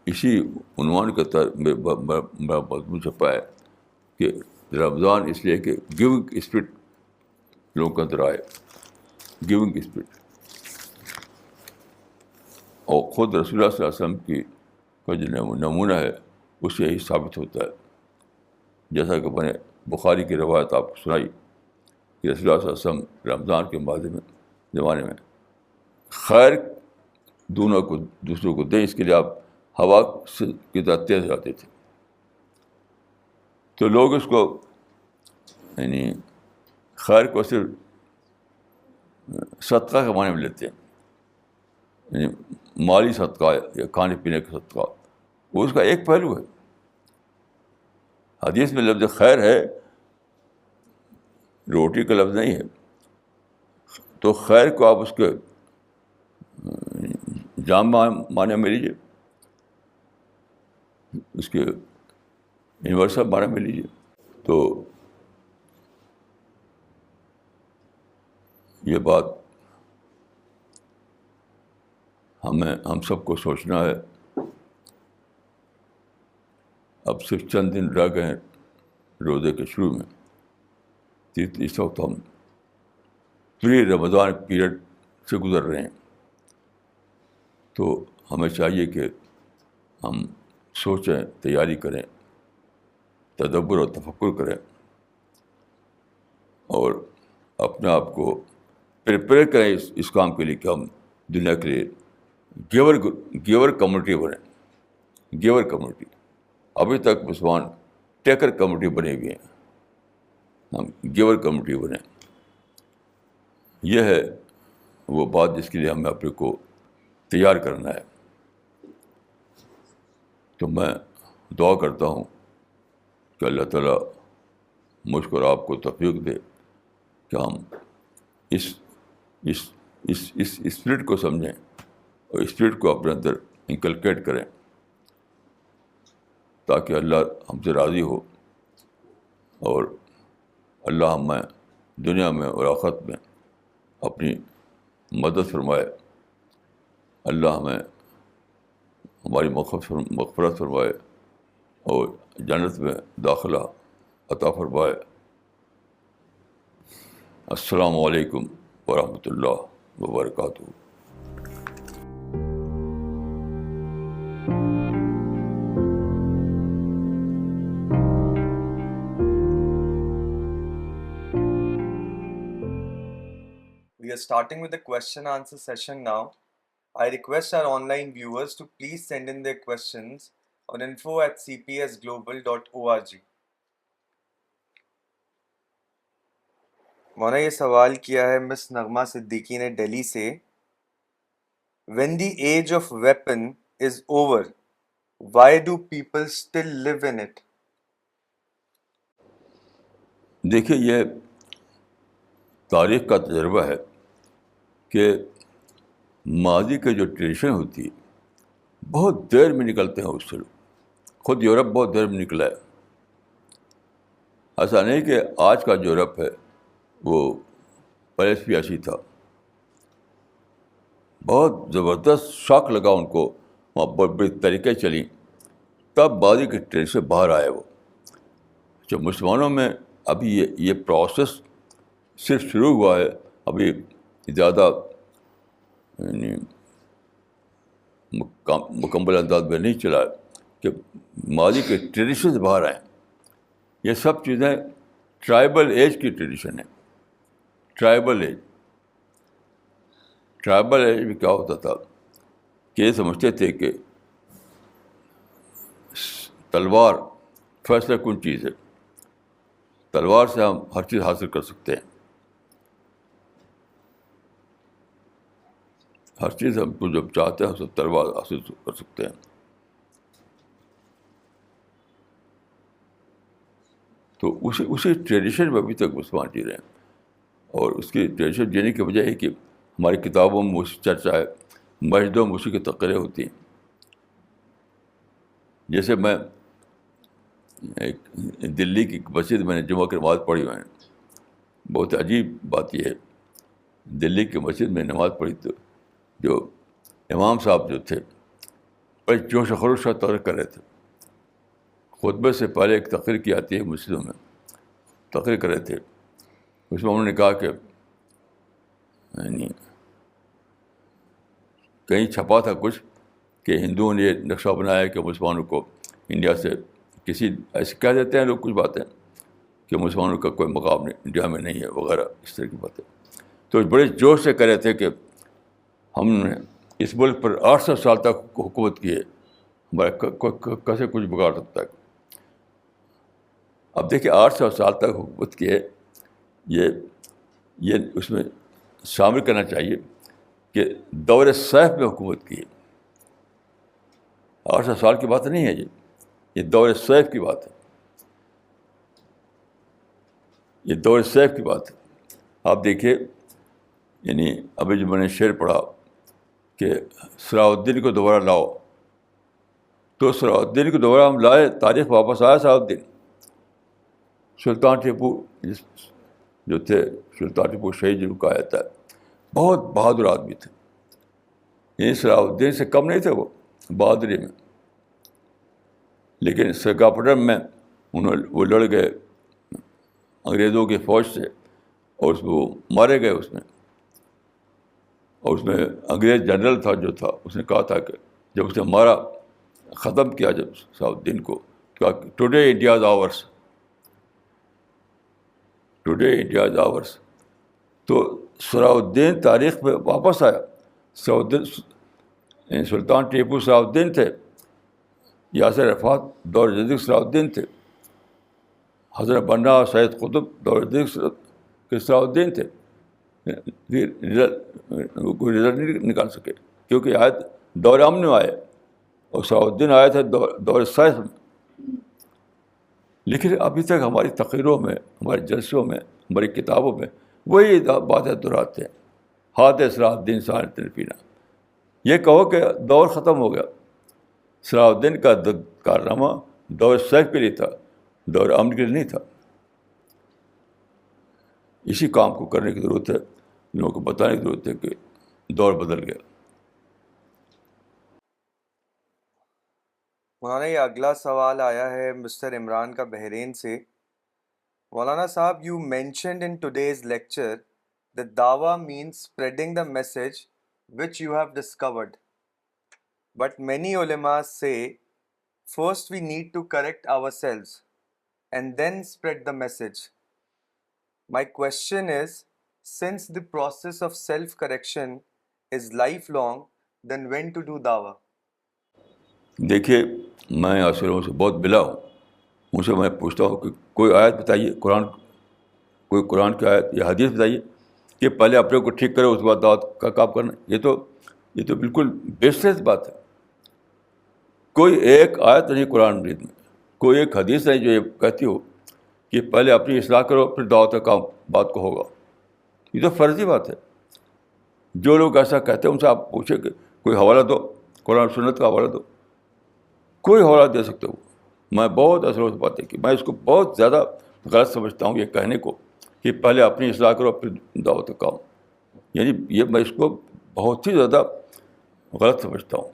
اسی عنوان کے تحت بڑا مضمون چھپا ہے کہ رمضان اس لیے کہ گیونگ اسپرٹ لوگوں کے اندر آئے, گیونگ اسپرٹ. اور خود رسول اللہ صلی اللہ علیہ وسلم کا جو نمونہ ہے اس سے یہی ثابت ہوتا ہے. جیسا کہ میں نے بخاری کی روایت آپ کو سنائی کہ رسول اللہ صلی اللہ علیہ وسلم رمضان کے زمانے میں خیر دوسروں کو دیں, اس کے لیے آپ ہوا کی طرح تیز جاتے تھے. تو لوگ اس کو یعنی خیر کو صرف صدقہ کے معنی میں لیتے ہیں, یعنی مالی صدقہ یا کھانے پینے کا صدقہ, وہ اس کا ایک پہلو ہے. حدیث میں لفظ خیر ہے, روٹی کا لفظ نہیں ہے. تو خیر کو آپ اس کے جامع معنی میں لیجیے, اس کے یونیورسل معنی میں لیجیے. تو یہ بات ہم سب کو سوچنا ہے. اب صرف چند دن رہ گئے ہیں روزے کے شروع میں. اس وقت ہم پری رمضان پیریڈ سے گزر رہے ہیں. تو ہمیں چاہیے کہ ہم سوچیں, تیاری کریں, تدبر اور تفکر کریں, اور اپنے آپ کو پریپیئر کریں اس کام کے لیے کہ ہم دنیا کے لیے گیور کمیونٹی بنیں. Giver community. ابھی تک مسلمان ٹیکر کمیونٹی بنے ہوئے ہیں, ہم گیور کمیونٹی بنیں. یہ ہے وہ بات جس کے لیے ہمیں اپنے کو تیار کرنا ہے. تو میں دعا کرتا ہوں کہ اللہ تعالیٰ مجھ کو اور آپ کو توفیق دے کہ ہم اس اسپرٹ کو سمجھیں اور اسپرٹ کو اپنے اندر انکلکیٹ کریں, تاکہ اللہ ہم سے راضی ہو اور اللہ ہمیں دنیا میں اور آخرت میں اپنی مدد فرمائے. اللہ ہمیں ہماری مغفرت فرمائے اور جنت میں داخلہ عطا فرمائے. السلام علیکم ورحمۃ اللہ وبرکاتہ. We are starting with the question answer session now. I request our online viewers to please send in their questions on info@cpsglobal.org. مولانا یہ سوال کیا ہے مس نغمہ صدیقی نے دہلی سے. When the age of weapon is over, why do people still live in it? دیکھیے, یہ تاریخ کا تجربہ ہے کہ ماضی کے جو ٹریڈیشن ہوتی ہے بہت دیر میں نکلتے ہیں اس سے. خود یورپ بہت دیر میں نکلا ہے. ایسا نہیں کہ آج کا جو یورپ ہے وہ پہلے سے ایسی تھا. بہت زبردست شاک لگا ان کو, وہاں بہت بڑی طریقے چلیں, تب ماضی کے ٹریڈ سے باہر آئے وہ. جو مسلمانوں میں ابھی یہ پروسیس صرف شروع ہوا ہے, ابھی زیادہ یعنی مکمل انداز میں نہیں چلا کہ ماضی کے ٹریڈیشن سے باہر آئیں. یہ سب چیزیں ٹرائبل ایج کی ٹریڈیشن ہے. ٹرائبل ایج میں کیا ہوتا تھا کہ یہ سمجھتے تھے کہ تلوار فیصلہ کن چیز ہے, تلوار سے ہم ہر چیز حاصل کر سکتے ہیں, ہر چیز ہم کو جب چاہتے ہیں سب تلوار حاصل کر سکتے ہیں. تو اسی ٹریڈیشن میں ابھی تک مسلمان جی رہے ہیں, اور اس کی ٹریڈیشن جینے کی وجہ ہے کہ ہماری کتابوں میں اسی چرچا ہے, مسجدوں میں اسی کی تقریریں ہوتی ہیں. جیسے میں ایک دلی کی مسجد میں نے جمعہ کی نماز پڑھی ہوئی ہے. بہت عجیب بات یہ ہے, دلی کی مسجد میں نماز پڑھی تو جو امام صاحب جو تھے بڑے جوش و خروش کا تقریر کر رہے تھے. خطبے سے پہلے ایک تقریر کی آتی ہے مسجدوں میں, تقریر کر رہے تھے. اس میں انہوں نے کہا کہ یعنی کہیں چھپا تھا کچھ کہ ہندوؤں نے یہ نقشہ بنایا کہ مسلمانوں کو انڈیا سے کسی ایسے کہہ دیتے ہیں لوگ کچھ باتیں کہ مسلمانوں کا کوئی مقام نہیں انڈیا میں نہیں ہے وغیرہ اس طرح کی باتیں. تو بڑے جوش سے کہہ رہے تھے کہ ہم نے اس ملک پر 800 سال تک حکومت کی ہے, ہمارا کیسے کچھ بگاڑ سکتا ہے. اب دیکھیے 800 سال تک حکومت کی ہے, یہ اس میں شامل کرنا چاہیے کہ دور سیف میں حکومت کی ہے. 800 سال کی بات نہیں ہے, یہ دور سیف کی بات ہے, یہ دور سیف کی بات ہے. آپ دیکھیے یعنی ابھی جو میں نے شعر پڑھا کہ صلاح الدین کو دوبارہ لاؤ, تو صلاح الدین کو دوبارہ ہم لائے, تاریخ واپس آیا صلاح الدین. سلطان ٹیپو جو تھے, سلطان ٹیپو شہید جن کو کہا جاتا ہے, بہت بہادر آدمی تھے. یعنی صلاح الدین سے کم نہیں تھے وہ بہادری میں, لیکن سرکاپٹم میں وہ لڑ گئے انگریزوں کی فوج سے, اور اس میں وہ مارے گئے. اس میں اور اس میں انگریز جنرل تھا جو تھا, اس نے کہا تھا کہ جب اس نے مارا ختم کیا جب صلاح الدین کو, کہا today India is ours, today India is ours. تو صلاح الدین تاریخ میں واپس آیا. صلاح الدین سلطان ٹیپو صلاح الدین تھے, یاسر عرفات دور جدید صلاح الدین تھے, حضرت بنا سید قطب دور جدید کے صلاح الدین تھے. کوئی رزلٹ نہیں نکال سکے کیونکہ آیت دور امن میں آئے اور صلاح الدین آئے تھے دور سیف میں. لیکن ابھی تک ہماری تقریروں میں, ہمارے جلسوں میں, ہماری کتابوں میں وہی باتیں دہراتے ہیں, ہاتھ صلاح الدین سان تلفینہ. یہ کہو کہ دور ختم ہو گیا. صلاح الدین کا کارنامہ دور سیف کے لیے تھا, دور امن کے لیے نہیں تھا. اسی کام کو کرنے کی ضرورت ہے, لوگوں کو بتانے کی ضرورت ہے کہ دور بدل گیا. مولانا یہ اگلا سوال آیا ہے مسٹر عمران کا بحرین سے. مولانا صاحب, you mentioned in today's lecture that dawah means spreading the message which you have discovered. But many ulama say first we need to correct ourselves and then spread the message. My question is, since the process of self-correction is lifelong, then when to do dawah? دیکھیے میں عاشروں سے بہت ملا ہوں, ان سے میں پوچھتا ہوں کہ کوئی آیت بتائیے, کوئی قرآن کی آیت یا حدیث بتائیے کہ پہلے اپنے کو ٹھیک کرے اس کے بعد دعوت کا کام کرنا. یہ تو بالکل بیسلیس بات ہے. کوئی ایک آیت نہیں قرآن مجید میں, کوئی ایک حدیث نہیں جو یہ کہتی ہو کہ پہلے اپنی اصلاح کرو پھر دعوت کا کام بات کو ہوگا. یہ تو فرضی بات ہے. جو لوگ ایسا کہتے ہیں ان سے آپ پوچھیں کہ کوئی حوالہ دو, قرآن سنت کا حوالہ دو. کوئی حوالہ دے سکتے ہو. میں بہت اثر سے بات ہے کہ میں اس کو بہت زیادہ غلط سمجھتا ہوں یہ کہنے کو کہ پہلے اپنی اصلاح کرو پھر دعوت کا کام. یعنی یہ میں اس کو بہت ہی زیادہ غلط سمجھتا ہوں,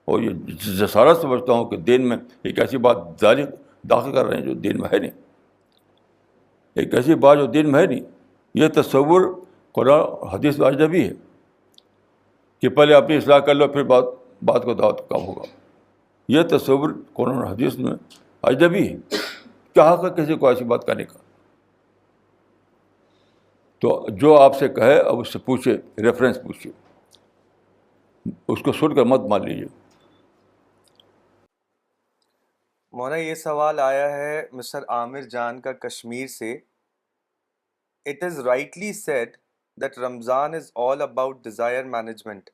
اور یہ جسارت سمجھتا ہوں کہ دین میں ایک ایسی بات داخل کر رہے ہیں جو دین میں ہے نہیں, ایک ایسی بات جو دین میں ہے نہیں. یہ تصور قرآن حدیث میں اجنبی ہے کہ پہلے اپنی اصلاح کر لو پھر بات بات کو دعوت کام ہوگا. یہ تصور قرآن و حدیث میں اجنبی ہے. کیا حق ہے کسی کو ایسی بات کرنے کا؟ تو جو آپ سے کہے اب اس سے پوچھے, ریفرنس پوچھیے, اس کو سن کر مت مان لیجیے. مولانا یہ سوال آیا ہے مسٹر عامر جان کا کشمیر سے. It is rightly said that Ramzan is all about desire management.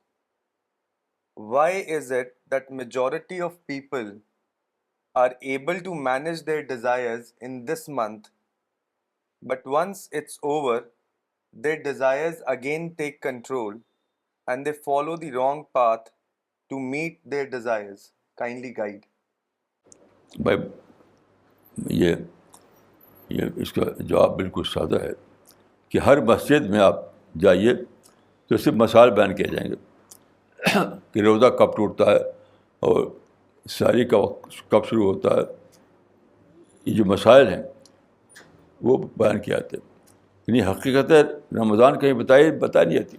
Why is it that majority of people are able to manage their desires in this month, but once it's over, their desires again take control and they follow the wrong path to meet their desires? Kindly guide. بھائی یہ اس کا جواب بالکل سادہ ہے کہ ہر مسجد میں آپ جائیے تو صرف مسائل بیان کیے جائیں گے کہ روزہ کب ٹوٹتا ہے اور سحری کا وقت کب شروع ہوتا ہے. یہ جو مسائل ہیں وہ بیان کیے جاتے ہیں. یعنی حقیقت رمضان کہیں بتائی نہیں جاتی.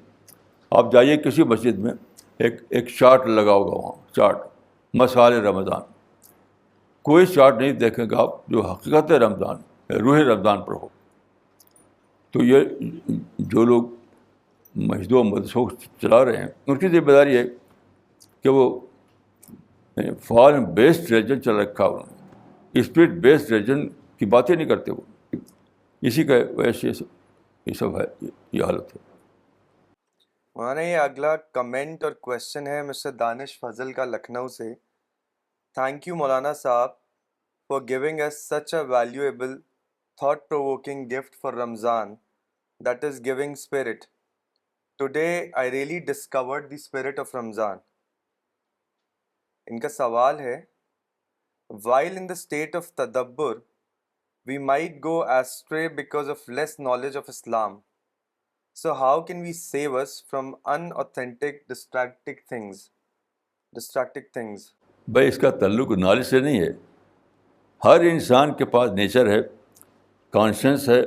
آپ جائیے کسی مسجد میں, ایک چارٹ لگا ہوگا وہاں, چارٹ مسائل رمضان. کوئی چارٹ نہیں دیکھیں گے آپ جو حقیقت رمضان, روح رمضان پر ہو. تو یہ جو لوگ مسجدوں مدرسوں کو چلا رہے ہیں ان کی ذمہ داری ہے کہ وہ فارم بیسڈ ریلیجن چل رکھا انہوں نے, اسپرٹ بیسڈ ریلیجن کی باتیں نہیں کرتے وہ. اسی کا وجہ سے یہ سب ہے, یہ حالت ہے. مولانا یہ اگلا کمنٹ اور کوشچن ہے مسٹر دانش فضل کا لکھنؤ سے. تھینک یو مولانا صاحب for giving us such a valuable thought provoking gift for Ramzan, that is giving spirit. Today I really discovered the spirit of Ramzan. ان کا سوال ہے, while in the state of tadabbur we might go astray because of less knowledge of Islam. So how can we save us from unauthentic distracting things? بھائی اس کا تعلق نالج سے نہیں ہے. ہر انسان کے پاس نیچر ہے, کانشنس ہے,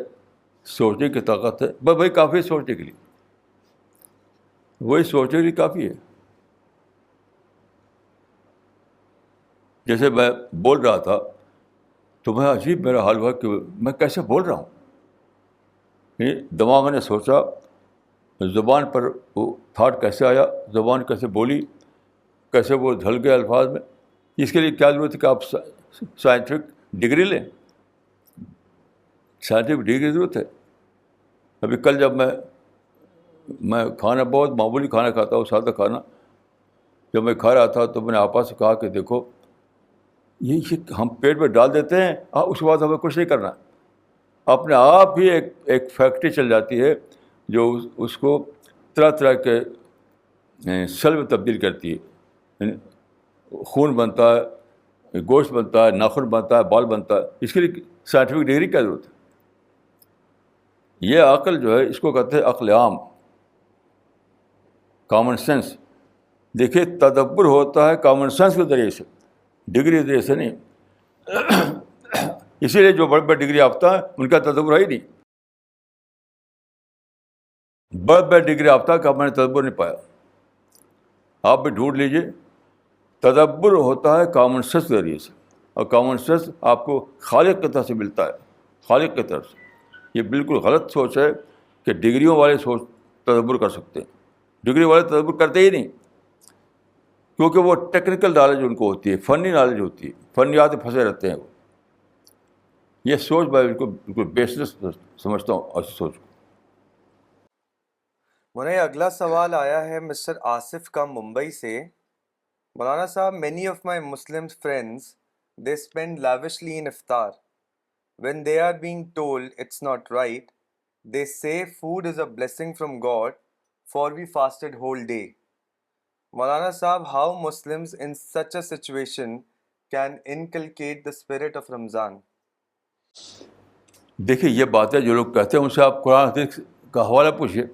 سوچنے کی طاقت ہے. بس وہی کافی ہے سوچنے کے لیے, وہی سوچنے کے لیے کافی ہے. جیسے میں بول رہا تھا تو میں عجیب میرا حال ہوا کہ میں کیسے بول رہا ہوں. دماغ نے سوچا, زبان پر وہ تھاٹ کیسے آیا, زبان کیسے بولی, کیسے وہ ڈھل گئے الفاظ میں. اس کے لیے کیا ضرورت ہے کہ آپ سائنٹیفک ڈگری لیں. سائنٹیفک ڈگری کی ضرورت ہے. ابھی کل جب میں کھانا بہت معمولی کھانا کھاتا ہوں, سادہ کھانا, جب میں کھا رہا تھا تو میں نے آپا سے کہا کہ دیکھو یہ ہم پیٹ میں ڈال دیتے ہیں, اس کے بعد ہمیں کچھ نہیں کرنا. اپنے آپ ہی ایک فیکٹری چل جاتی ہے جو اس کو طرح طرح کے سیل میں تبدیل کرتی ہے. خون بنتا ہے, گوشت بنتا ہے, ناخن بنتا ہے, بال بنتا ہے. اس کے لیے سائنٹیفک ڈگری کیا ضرورت ہے؟ یہ عقل جو ہے اس کو کہتے ہیں عقل عام, کامن سینس. دیکھیے تدبر ہوتا ہے کامن سینس کے ذریعے سے, ڈگری کے ذریعے سے نہیں. اسی لیے جو بڑے بڑے ڈگری یافتہ ہیں ان کا تدبر ہے ہی نہیں. بڑے بڑے ڈگری یافتہ کا میں نے تدبر نہیں پایا. آپ بھی ڈھونڈ لیجیے. تدبر ہوتا ہے کامن سینس کے ذریعے سے, اور کامن سینس آپ کو خالق کی طرف سے ملتا ہے, خالق کی طرف سے. یہ بالکل غلط سوچ ہے کہ ڈگریوں والے سوچ تدبر کر سکتے ہیں. ڈگری والے تدبر کرتے ہی نہیں, کیونکہ وہ ٹیکنیکل نالج ان کو ہوتی ہے, فنی نالج ہوتی ہے, فنیات میں پھنسے رہتے ہیں وہ. یہ سوچ میں بالکل بیسلس سمجھتا ہوں ایسی سوچ کو. مولانا اگلا سوال آیا ہے مسٹر آصف کا ممبئی سے. مولانا صاحب, many of my Muslim friends, they spend lavishly in iftar. When they are being told it's not right, they say food is a blessing from God for we fasted whole day. Maulana Sahab, how Muslims in such a situation can inculcate the spirit of Ramzan? دیکھیے یہ باتیں جو لوگ کہتے ہیں ان سے آپ قرآن حدیث کا حوالہ پوچھیے.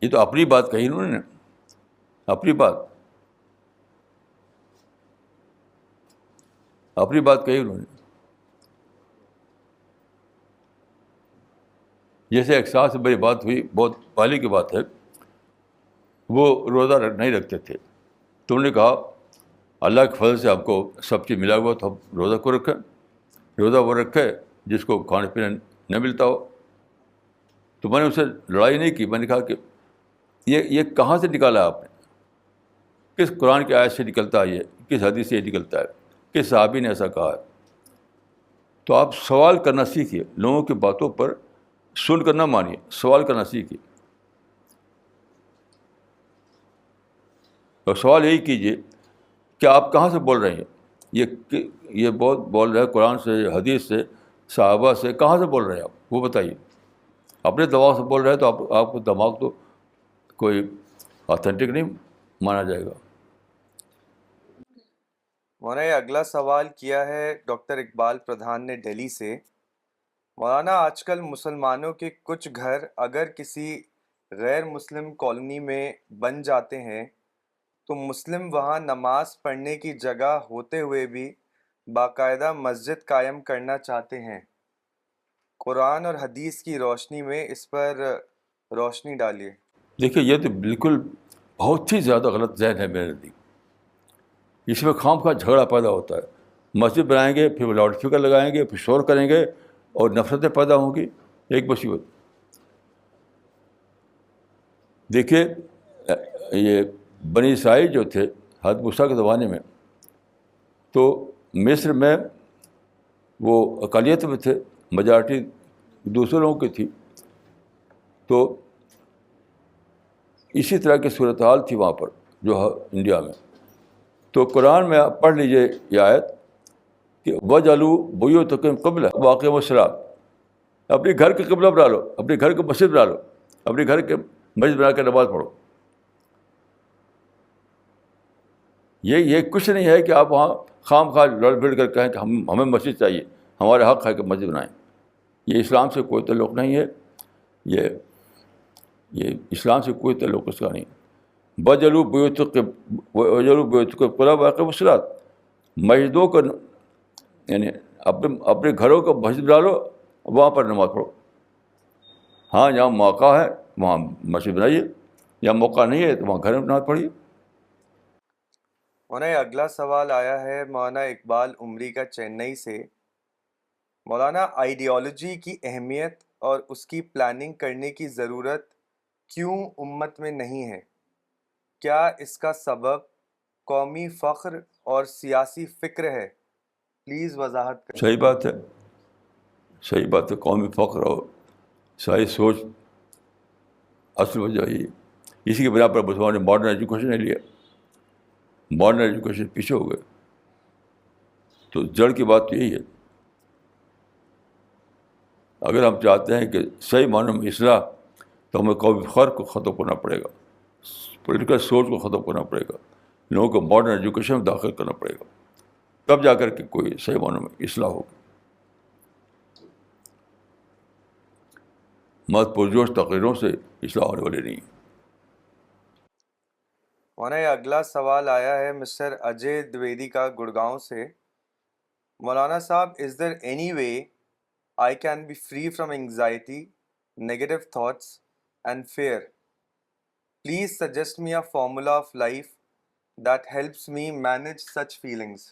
یہ تو اپنی بات کہی انہوں نے, اپنی بات کہی انہوں نے. جیسے ایک ساتھ سے بڑی بات ہوئی, بہت پہلے کی بات ہے. وہ روزہ نہیں رکھتے تھے. تو انہوں نے کہا اللہ کے فضل سے آپ کو سب چیز ملا ہوا تو ہم روزہ کو رکھیں. روزہ وہ رکھے جس کو کھانے پینے نہ ملتا ہو. تو میں نے اس سے لڑائی نہیں کی. میں نے کہا کہ یہ کہاں سے نکالا آپ نے؟ کس قرآن کی آیت سے نکلتا ہے یہ؟ کس حدیث سے یہ نکلتا ہے؟ کس صحابی نے ایسا کہا ہے؟ تو آپ سوال کرنا سیکھیے. لوگوں کی باتوں پر سن کر نہ مانیے, سوال کرنا سیکھیے. اور سوال یہی کیجیے کہ آپ کہاں سے بول رہے ہیں. یہ بہت بول رہے ہیں قرآن سے, حدیث سے, صحابہ سے. کہاں سے بول رہے ہیں آپ, وہ بتائیے. اپنے دماغ سے بول رہے ہیں تو آپ کو دماغ تو کوئی آتھینٹک نہیں مانا جائے گا. مولانا یہ اگلا سوال کیا ہے ڈاکٹر اقبال پردھان نے دہلی سے. مولانا آج کل مسلمانوں کے کچھ گھر اگر کسی غیر مسلم کالونی میں بن جاتے ہیں تو مسلم وہاں نماز پڑھنے کی جگہ ہوتے ہوئے بھی باقاعدہ مسجد قائم کرنا چاہتے ہیں. قرآن اور حدیث کی روشنی میں اس پر روشنی ڈالیے. دیکھیے یہ تو بالکل بہت ہی زیادہ غلط ذہن ہے میرے نزدیک. اس میں خام خواہ جھگڑا پیدا ہوتا ہے. مسجد بنائیں گے, پھر لاؤڈ اسپیکر لگائیں گے, پھر شور کریں گے اور نفرتیں پیدا ہوں گی. ایک مصیبت. دیکھیے یہ بنی اسرائیل جو تھے حضرت موسیٰ کے زمانے میں, تو مصر میں وہ اقلیت میں تھے, میجارٹی دوسرے لوگوں کی تھی. تو اسی طرح کی صورتحال تھی وہاں پر جو انڈیا میں. تو قرآن میں آپ پڑھ لیجیے یہ آیت کہ وَجْعَلُوا بُيُوتَكُمْ قِبْلَةً وَأَقِیمُوا الصَّلَاةَ. اپنے گھر کے قبلہ بنا لو, اپنے گھر کو مسجد بنا لو, اپنے گھر کے مسجد بنا کے نماز پڑھو. یہ کچھ نہیں ہے کہ آپ وہاں خام خواہ لڑ بھیڑ کر کہیں کہ ہمیں مسجد چاہیے, ہمارا حق ہے کہ مسجد بنائیں. یہ اسلام سے کوئی تعلق نہیں ہے. یہ اسلام سے کوئی تعلق اس کا نہیں. وَجْعَلُوا بُيُوتَكُمْ قِبْلَةً وَأَقِیمُوا الصَّلَاةَ. مسجدوں کو یعنی اپنے گھروں کو مسجد بنا لو, وہاں پر نماز پڑھو. ہاں جہاں موقع ہے وہاں مسجد بنائیے, جہاں موقع نہیں ہے تو وہاں گھر میں نماز پڑھیے. مولانا اگلا سوال آیا ہے مولانا اقبال عمری کا چینئی سے. مولانا آئیڈیالوجی کی اہمیت اور اس کی پلاننگ کرنے کی ضرورت کیوں امت میں نہیں ہے؟ کیا اس کا سبب قومی فخر اور سیاسی فکر ہے؟ پلیز وضاحت کریں. صحیح بات ہے, صحیح بات ہے. قومی فخر اور ساری سوچ اصل وجہ یہ اسی کی بنا پر مسلمان نے ماڈرن ایجوکیشن نہیں لیا. ماڈرن ایجوکیشن پیچھے ہو گئے. تو جڑ کی بات تو یہی ہے. اگر ہم چاہتے ہیں کہ صحیح معنوں میں اصلاح, تو ہمیں قومی فخر کو ختم کرنا پڑے گا, پولیٹیکل سوچ کو ختم کرنا پڑے گا, لوگوں کو ماڈرن ایجوکیشن میں داخل کرنا پڑے گا. تب جا کر کے کوئی صحیح معنوں میں اصلاح ہوگی. مت پرجوش تقریروں سے اصلاح ہونے والی نہیں. مولانا اگلا سوال آیا ہے مسٹر اجے دویدی کا گڑگاؤں سے. مولانا صاحب, is there any way I can be free from anxiety, negative thoughts, and fear? Please suggest me a formula of life that helps me manage such feelings.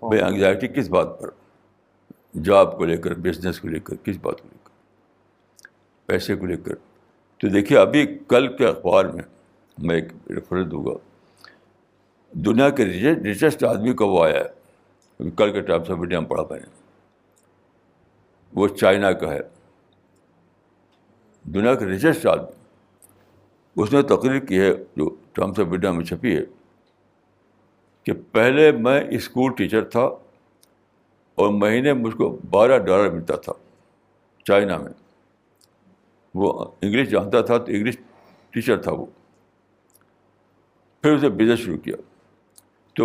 بھائی انگزائٹی کس بات پر؟ جاب کو لے کر, بزنس کو لے کر, کس بات کو لے کر, پیسے کو لے کر؟ تو دیکھیے ابھی کل کے اخبار میں ایک ریفرنس دوں گا. دنیا کے ریچسٹ آدمی کا وہ آیا ہے, کل کے ٹائمس آف انڈیا میں پڑھا میں نے. وہ چائنا کا ہے, دنیا کے ریچسٹ آدمی. اس نے تقریر کی ہے جو ٹائمس آف انڈیا میں چھپی ہے کہ پہلے میں اسکول ٹیچر تھا اور مہینے مجھ کو $12 ملتا تھا چائنا میں. وہ انگلش جانتا تھا تو انگلش ٹیچر تھا وہ. پھر اسے بزنس شروع کیا تو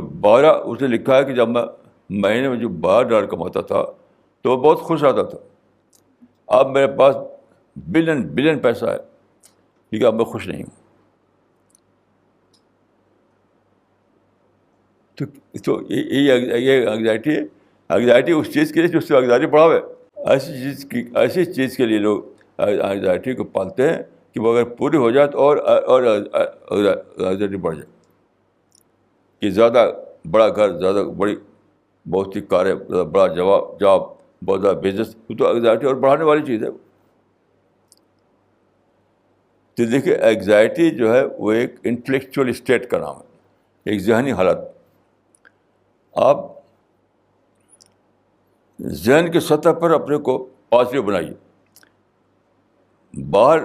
اس نے لکھا ہے کہ جب میں مہینے میں جو $12 کماتا تھا تو وہ بہت خوش رہتا تھا. اب میرے پاس بلین پیسہ ہے لیکن اب میں خوش نہیں ہوں. تو یہ انگزائٹی ہے. انگزائٹی اس چیز کے لیے جو اس سے انگزائٹی بڑھاوے. ایسی چیز کے لیے لوگ انگزائٹی کو پالتے ہیں کہ وہ اگر پوری ہو جائے تو اور انگزائٹی بڑھ جائے کہ زیادہ بڑا گھر، زیادہ بڑی بہت سی کاریں، بڑا جاب، بہت زیادہ بزنس، وہ تو انگزائٹی اور بڑھانے والی چیز ہے. تو دیکھیے انگزائٹی جو ہے وہ ایک انٹلیکچوئل اسٹیٹ کا نام ہے، ایک ذہنی حالت. آپ ذہن کی سطح پر اپنے کو پازیٹیو بنائیے. باہر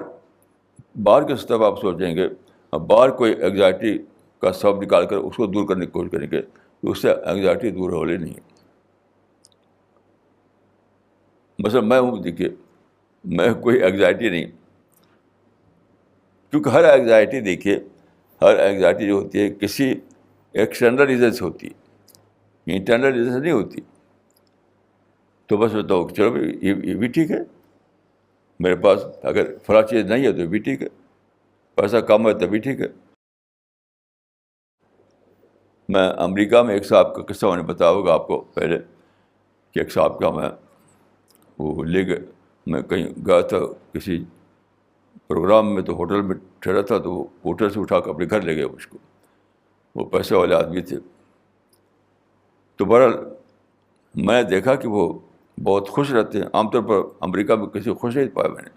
کی سطح پر آپ سوچیں گے، باہر کوئی انگزائٹی کا سبب نکال کر اس کو دور کرنے کی کوشش کریں گے تو اس سے انگزائٹی دور ہو لے نہیں ہے. مثلا میں ہوں، دیکھیے میں کوئی انگزائٹی نہیں، کیونکہ ہر انگزائٹی جو ہوتی ہے کسی ایکسٹرنل ریزن سے ہوتی ہے، انٹرنل ریزن سے نہیں ہوتی. تو بس بتاؤ چلو بھائی یہ بھی ٹھیک ہے، میرے پاس اگر فلاں چیز نہیں ہے تو بھی ٹھیک ہے، پیسہ کم ہے تو بھی ٹھیک ہے. میں امریکہ میں ایک صاحب کا قصہ میں نے بتایا ہوگا آپ کو پہلے کہ ایک صاحب کا وہ لے گئے، میں کہیں گیا تھا کسی پروگرام میں، تو ہوٹل میں ٹھہرا تھا، تو وہ ہوٹل سے اٹھا کر اپنے گھر لے گئے مجھ کو. وہ پیسے والے آدمی تھے. تو بہرحال میں نے دیکھا کہ وہ بہت خوش رہتے ہیں. عام طور پر امریکہ میں کسی کو خوش نہیں پایا میں نے،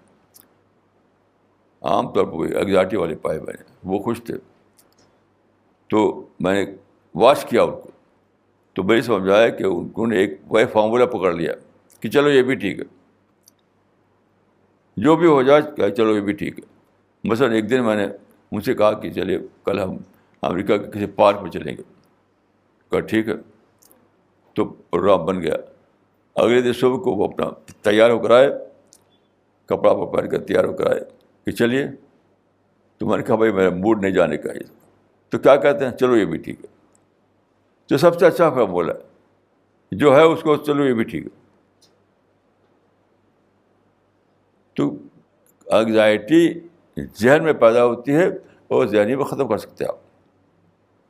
عام طور پر وہی انگزائٹی والے پائے میں نے. وہ خوش تھے. تو میں نے واچ کیا ان کو، تو میری سمجھ آیا کہ انہوں نے ایک وہ فارمولہ پکڑ لیا کہ چلو یہ بھی ٹھیک ہے، جو بھی ہو جائے چلو یہ بھی ٹھیک ہے. مثلاً ایک دن میں نے ان سے کہا کہ چلیے کل ہم امریکہ کے کسی پارک میں چلیں گے. کہا ٹھیک ہے. تو پروگرام بن گیا. اگلے دن صبح کو وہ اپنا تیار ہو کر آئے، کپڑا پہن کر تیار ہو کر آئے کہ چلیے. تو میں نے کہا بھائی میرا موڈ نہیں جانے کا ہے. تو کیا کہتے ہیں، چلو یہ بھی ٹھیک ہے. تو سب سے اچھا فارمولہ ہے، جو ہے اس کو چلو یہ بھی ٹھیک ہے. تو انگزائٹی ذہن میں پیدا ہوتی ہے اور ذہنی میں ختم کر سکتے ہیں آپ.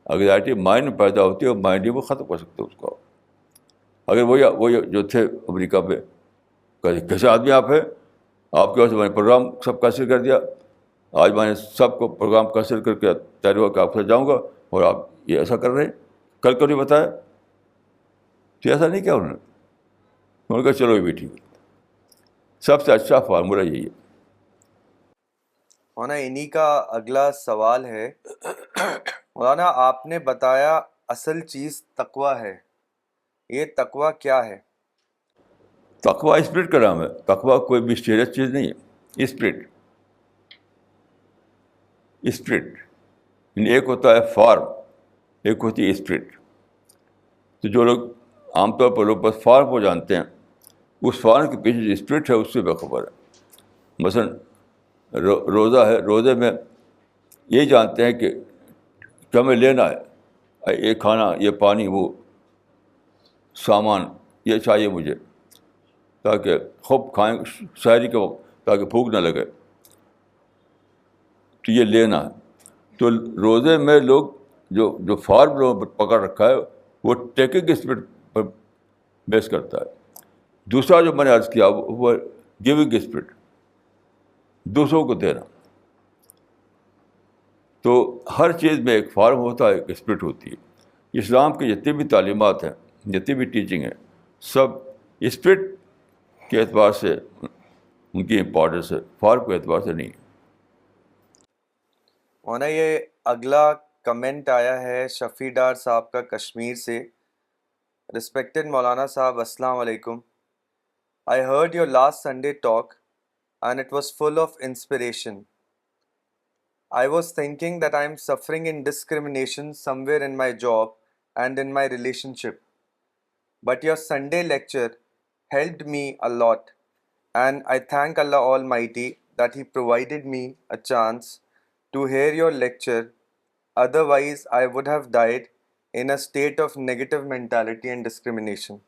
انگزائٹی مائنڈ میں پیدا ہوتی ہے اور مائنڈ میں ختم کر سکتے ہیں اس کو. اگر وہ جو تھے امریکہ میں، کیسے آدمی آپ ہیں، آپ کی وجہ سے میں نے پروگرام سب کینسل کر دیا، آج میں نے سب کو پروگرام کینسل کر کے تیار ہوا کہ آپ سے جاؤں گا، اور آپ یہ ایسا کر رہے ہیں، کل کیوں نہیں بتایا؟ تو ایسا نہیں کیا انہوں نے کہا چلو یہ بھی ٹھیک ہے. سب سے اچھا فارمولہ یہی ہے. مولانا انہی کا اگلا سوال ہے، مولانا آپ نے بتایا اصل چیز تقویٰ ہے، یہ تقویٰ کیا ہے؟ تقویٰ اسپرٹ کا نام ہے. تقویٰ کوئی مسٹیریس چیز نہیں ہے. اسپرٹ یعنی ایک ہوتا ہے فارم، ایک ہوتی ہے اسپرٹ. تو جو لوگ عام طور پر لوگ بس فارم کو جانتے ہیں، اس فارم کے پیچھے جو اسپرٹ ہے اس سے بےخبر ہے. مثلاً روزہ ہے، روزے میں یہی جانتے ہیں کہ ہمیں لینا ہے، یہ کھانا، یہ پانی، وہ سامان، یہ چاہیے مجھے تاکہ خوب کھائیں سحری کے وقت، تاکہ بھوک نہ لگے. تو یہ لینا ہے. تو روزے میں لوگ جو فارم لوگوں پکڑ رکھا ہے وہ ٹیکنگ اسپرٹ پر بیس کرتا ہے. دوسرا جو میں نے عرض کیا وہ گیونگ اسپرٹ، دوسروں کو دینا. تو ہر چیز میں ایک فارم ہوتا ہے، ایک اسپرٹ ہوتی ہے. اسلام کی جتنی بھی تعلیمات ہیں، جتنی بھی ٹیچنگ ہے، سب اسپرٹ کے اعتبار سے ان کی امپورٹنس ہے، فارم کے اعتبار سے نہیں ہے. مولانا یہ اگلا کمنٹ آیا ہے شفیع ڈار صاحب کا کشمیر سے. رسپیکٹڈ مولانا صاحب، السلام علیکم. I heard your last Sunday talk and it was full of inspiration. I was thinking that I am suffering in discrimination somewhere in my job and in my relationship. But your Sunday lecture helped me a lot, and I thank Allah Almighty that He provided me a chance to hear your lecture. Otherwise, I would have died in a state of negative mentality and discrimination.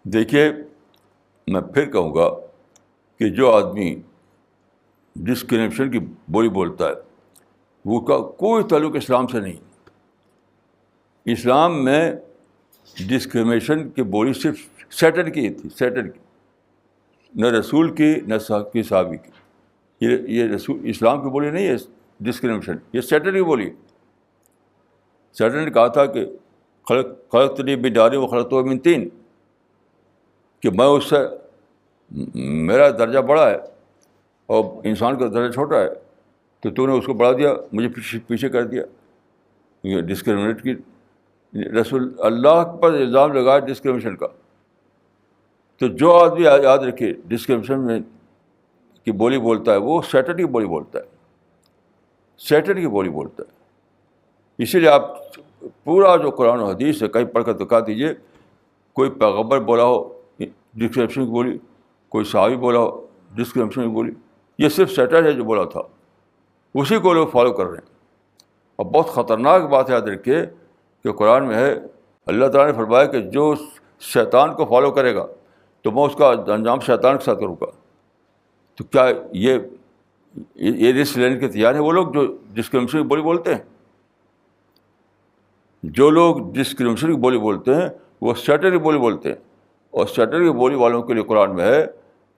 دیکھیے میں پھر کہوں گا کہ جو آدمی ڈسکرمنیشن کی بولی بولتا ہے وہ کا کوئی تعلق اسلام سے نہیں. اسلام میں ڈسکرمنیشن کی بولی صرف سیٹن کی تھی، سیٹن کی، نہ رسول کی نہ صحابی کی. یہ رسول اسلام کی بولی نہیں ہے ڈسکرمنیشن، یہ سیٹن کی بولی. سیٹن نے کہا تھا کہ خلقتنی من نار و خلقتہ من طین، کہ میں اس سے میرا درجہ بڑا ہے اور انسان کا درجہ چھوٹا ہے، تو نے اس کو بڑھا دیا، مجھے پیچھے کر دیا. یہ ڈسکرمنیٹ کی رسول اللہ پر الزام لگایا ڈسکرمنیشن کا. تو جو آدمی یاد رکھے ڈسکرمنیشن میں کی بولی بولتا ہے وہ سیٹن کی بولی بولتا ہے، سیٹن کی بولی بولتا ہے. اسی لیے آپ پورا جو قرآن و حدیث ہے کہیں پڑھ کر دکھا دیجیے کوئی پیغمبر بولا ہو ڈسکرپشن کی بولی، کوئی صحابی بولا ہو ڈسکرپشن کی بولی. یہ صرف سیٹن ہے جو بولا تھا، اسی کو لوگ فالو کر رہے ہیں. اور بہت خطرناک بات یاد رکھیے کہ قرآن میں ہے اللہ تعالیٰ نے فرمایا کہ جو شیطان کو فالو کرے گا تو میں اس کا انجام شیطان کے ساتھ کروں گا. تو کیا یہ رسک لینے کے تیار ہیں وہ لوگ جو ڈسکرمنیشن کی بولی بولتے ہیں؟ جو لوگ ڈسکرمنیشن کی بولی بولتے ہیں وہ سیٹن کی بولی بولتے ہیں. اور سیٹن کی بولی والوں کے لیے قرآن میں ہے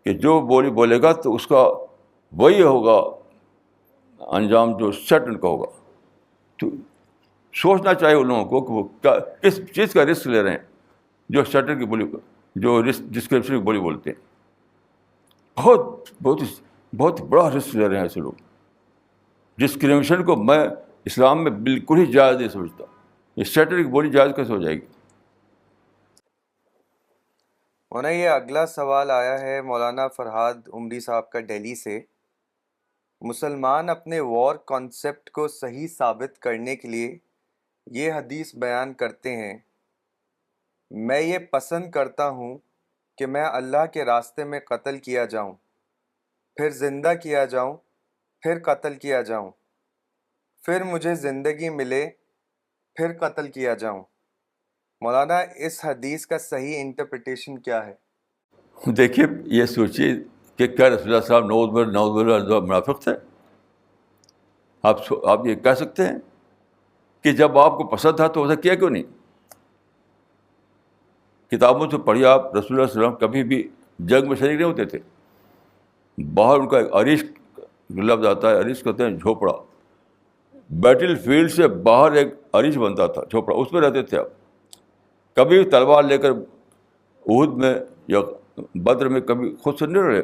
کہ جو بولی بولے گا تو اس کا وہی ہوگا انجام جو سیٹن کا ہوگا. تو سوچنا چاہیے ان لوگوں کو کہ وہ کس چیز کا رسک لے رہے ہیں جو سیٹن کی بولی جو ڈسکرپشن کی بولی بولتے ہیں. بہت بہت بہت بڑا رسک لے رہے ہیں ایسے لوگ. ڈسکرمنیشن کو میں اسلام میں بالکل ہی جائز نہیں سمجھتا. یہ سیٹن کی بولی جائز کیسے ہو جائے گی؟ مولانا یہ اگلا سوال آیا ہے مولانا فرحاد عمری صاحب کا دہلی سے. مسلمان اپنے وار کانسیپٹ کو صحیح ثابت کرنے کے لیے یہ حدیث بیان کرتے ہیں، میں یہ پسند کرتا ہوں کہ میں اللہ کے راستے میں قتل کیا جاؤں، پھر زندہ کیا جاؤں، پھر قتل کیا جاؤں، پھر مجھے زندگی ملے، پھر قتل کیا جاؤں. مولانا اس حدیث کا صحیح انٹرپریٹیشن کیا ہے؟ دیکھیے یہ سوچیے کہ کیا رسول اللہ صاحب نعوذ باللہ منافق تھے؟ آپ یہ کہہ سکتے ہیں کہ جب آپ کو پسند تھا تو ایسا کیا کیوں نہیں؟ کتابوں سے پڑھیے آپ، رسول اللہ صلی اللہ علیہ وسلم کبھی بھی جنگ میں شریک نہیں ہوتے تھے. باہر ان کا ایک عریش لفظ آتا ہے، عریش کہتے ہیں جھوپڑا. بیٹل فیلڈ سے باہر ایک عریش بنتا تھا جھوپڑا، اس میں رہتے تھے. آپ کبھی تلوار لے کر احد میں یا بدر میں کبھی خود سے نہیں رہے.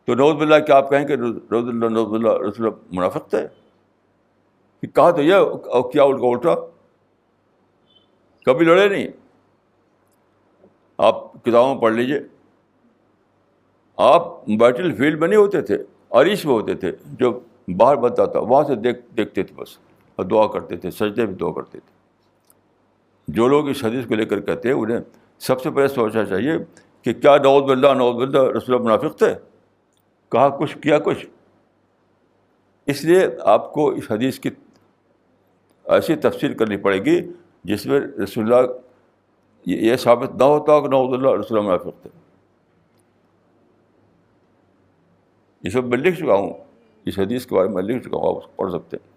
تو نعوذ باللہ کیا آپ کہیں کہ نعوذ باللہ رسول اللہ منافق تھے؟ کہا تو یہ اور کیا ان کا الٹا، کبھی لڑے نہیں. آپ کتابوں میں پڑھ لیجیے، آپ بیٹل فیلڈ میں نہیں ہوتے تھے، عریش میں ہوتے تھے جو باہر بنتا تھا، وہاں سے دیکھتے تھے بس، اور دعا کرتے تھے، سجدے بھی دعا کرتے تھے. جو لوگ اس حدیث کو لے کر کہتے ہیں انہیں سب سے پہلے سوچنا چاہیے کہ کیا نعوذ باللہ رسول اللہ منافق تھے؟ کہا کچھ کیا کچھ. اس لیے آپ کو اس حدیث کی ایسی تفسیر کرنی پڑے گی جس میں رسول اللہ یہ ثابت نہ ہوتا کہ نعوذ باللہ رسول اللہ منافق تھے. یہ سب میں لکھ چکا ہوں، اس حدیث کے بارے میں لکھ چکا ہوں، آپ پڑھ سکتے ہیں.